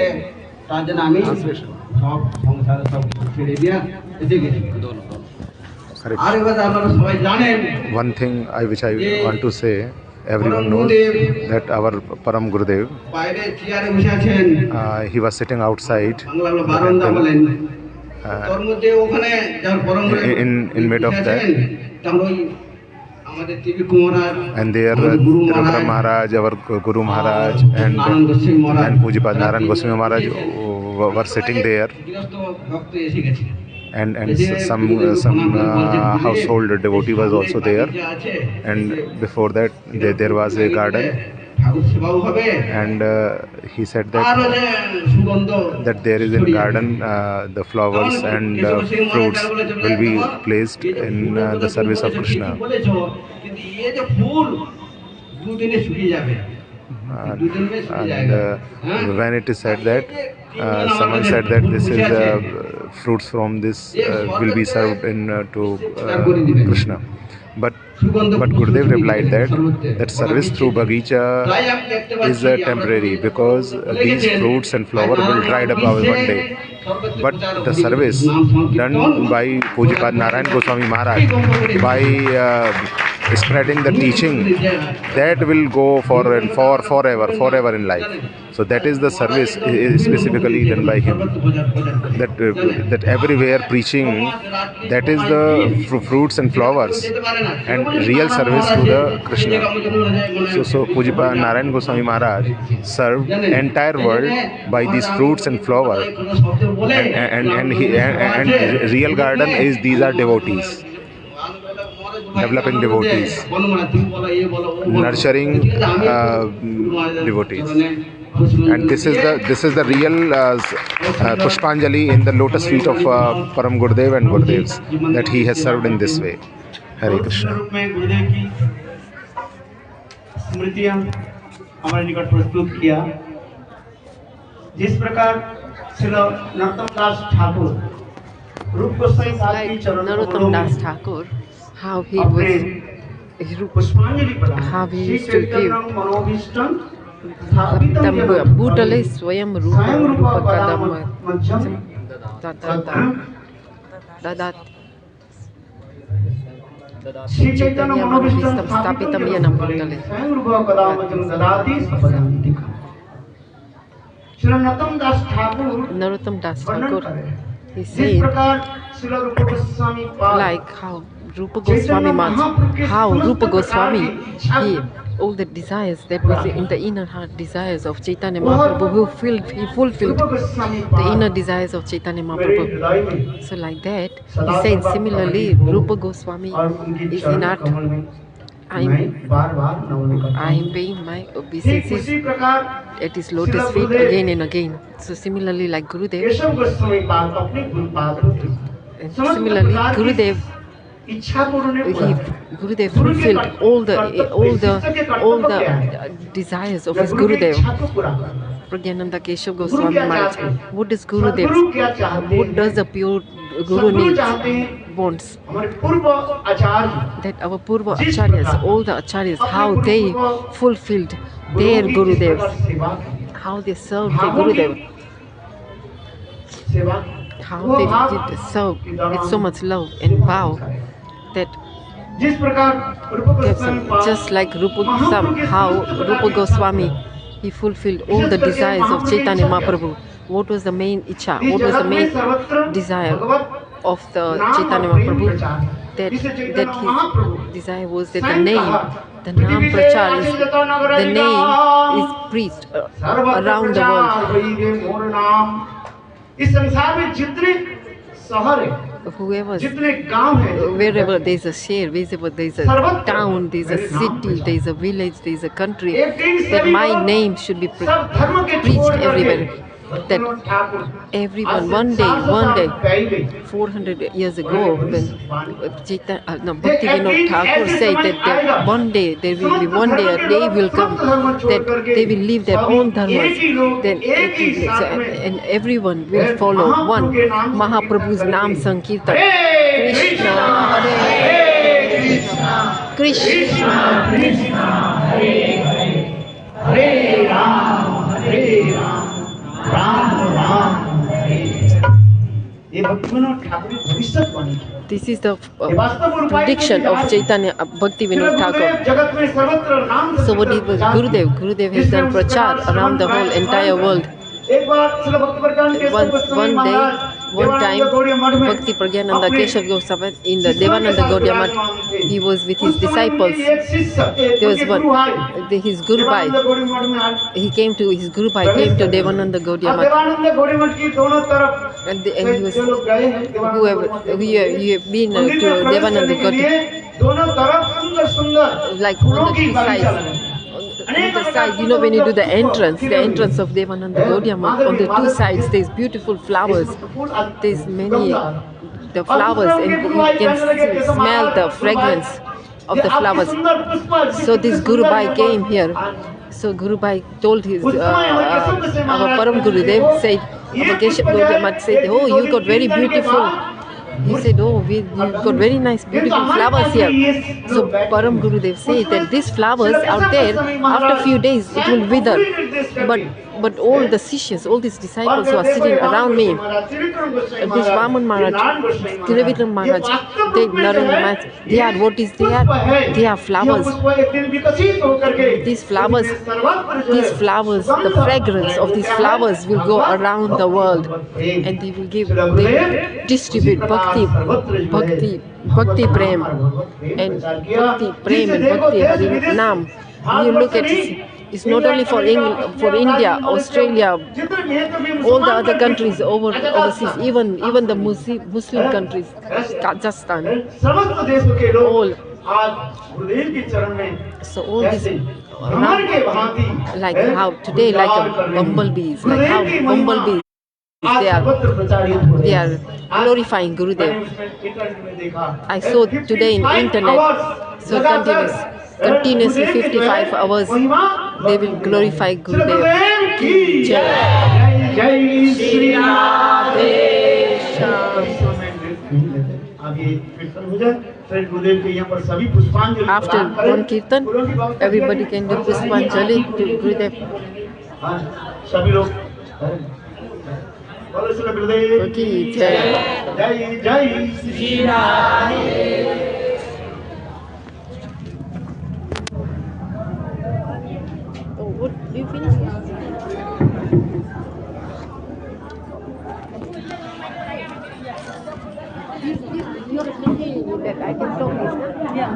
তার জন্য আমি সব সংসার সব ছেড়ে দিয়ে এসে গেছি আর এবার আপনারা সবাই জানেন One thing which I want to say, everyone knows that our Param Gurudev, বাইরে চেয়ারে বসে আছেন he was sitting outside Bangla বারান্দা বলেন তোর মধ্যে ওখানে যার পরম in mid of that, আমরা ওই আমাদের TV Kumar and there Rudra Maharaj, our Guru Maharaj, and Pujapad Narayan Goswami Maharaj were sitting there, গৃহস্থ ভক্ত এসে গেছে and some household devotee was also there, and before that there was a garden, ঠাকুর সেবাও হবে and he said R that সুগন্ধ there is in garden the flowers and fruits will be placed in the service of Krishna. বলেছো কিন্তু এই যে ফুল দুদিনে শুকিয়ে যাবে And when it is said that someone said that this is fruits from this will be served in to Krishna, but Gurudev replied that service through Bagicha is temporary, because these fruits and flower will dried up one day, but the service done by Pujapad Narayan Goswami Maharaj by spreading the teaching, that will go forever in life. So that is the service specifically done by him, that everywhere preaching, that is the fruits and flowers and real service to the Krishna. So Pujapad Narayan Goswami Maharaj served entire world by these fruits and flower, and real garden is these are devotees, developing devotees, nurturing devotees, and this is the real Pushpanjali in the lotus feet of Param Gurudev and Gurudevs, that he has served in this way. Hare Krishna. रूप में गुरुदेव की स्मृतियां हमारे निकट प्रस्तुत किया। जिस प्रकार श्री नरोत्तम दास ठाकुर रूप गोस्वामी साहब की Like चरणों Narottam Das Thakur, how he used to give Bhutale Swayam Rupa Kadam Dadat Shri Chaitanya मनोभीष्टम स्थापितम येन भूतले। श्री नरोत्तम दास Thakur Narottam Das Thakur, he said like how Rupa Goswami he all the desires that was in the inner heart, desires of Chaitanya Mahaprabhu, he fulfilled the inner desires of Chaitanya Mahaprabhu. So like that, he said similarly, Rupa Goswami is in art. I am paying my obeisances at his lotus feet again and again. So similarly, like Gurudev, and similarly Gurudev fulfilled all the desires of his Gurudev. Pragyananda Keshav Goswami Maharaj. What does Gurudev? What does a pure Guru needs? Wants that our Purva Acharyas, all the Acharyas, how they fulfilled their Gurudevs, how they served their Gurudev, how they did serve with so much love and vow that जिस प्रकार रूप Goswami Just like Rupa Goswami, how Rupa Goswami, he fulfilled all the desires of Chaitanya Mahaprabhu. What was the main icha? What was the main desire of the Chaitanya Mahaprabhu? That his desire was that the name, the Nam Prachar, the name is preached around the world. इस संसार में जितने शहर है, जितने गांव हैं, wherever there is a share, wherever there is a town, there is a city, there is a village, there is a country, that my name should be preached everywhere. That everyone, one day, 400 years ago, when Bhakti Vinod Thakur said that one day, there will be one day, a day will come, that they will live their own dharmas, then and everyone will follow one Mahaprabhu's Nam Sankirtan. Krishna, Hare Krishna, Krishna, Hare Hare, Hare Ram, Hare Ram, Ram Ram, Hare Hare. This is the prediction of Chaitanya Bhakti Vinod Thakur. So what was Gurudev? Gurudev has done prachar around the whole entire world. One time, Bhakti Pragyananda Keshav Goswami in the Devananda Gaudiya Math, he was with his disciples. There was one, his Guru Bhai. He came to his Guru Bhai, came to Devananda Gaudiya Math. And he was, whoever, you have been to Devananda Gaudiya, like on the two sides. On the side, you know, when you do the entrance of Devananda Gaudiya Math, on the two sides there's beautiful flowers. There's many the flowers, and you can smell the fragrance of the flowers. So this Guru Bhai came here. So Guru Bhai told his our Param Gurudev said, our Keshav Gaudiya Math said, oh, you got very beautiful. He said, oh, you've got very nice, beautiful flowers here. So Param Gurudev said that these flowers out there, after a few days, it will wither. But all the Sishyas, all these disciples who are sitting around me, this Vaman Maharaj, Thiruvikram Maharaj, Narendra Maharaj, they are, what is there? They are flowers. These flowers, the fragrance of these flowers will go around the world, and they will distribute bhakti prem, and bhakti hari nam. You look at it, it's not only for India, Australia, all the other countries overseas, even the Muslim countries, Kazakhstan, all. So all this, like how today, like bumblebees, they are glorifying Gurudev. I saw today in internet, so continuously 55 hours they will glorify Gurudev. Jai Shri Radhe Shyam. After one kirtan, everybody can do Pushpanjali to Gurudev. Okay, Jai Shri Radhe. Oh, what? Do you finish? You're that I can talk. Yeah.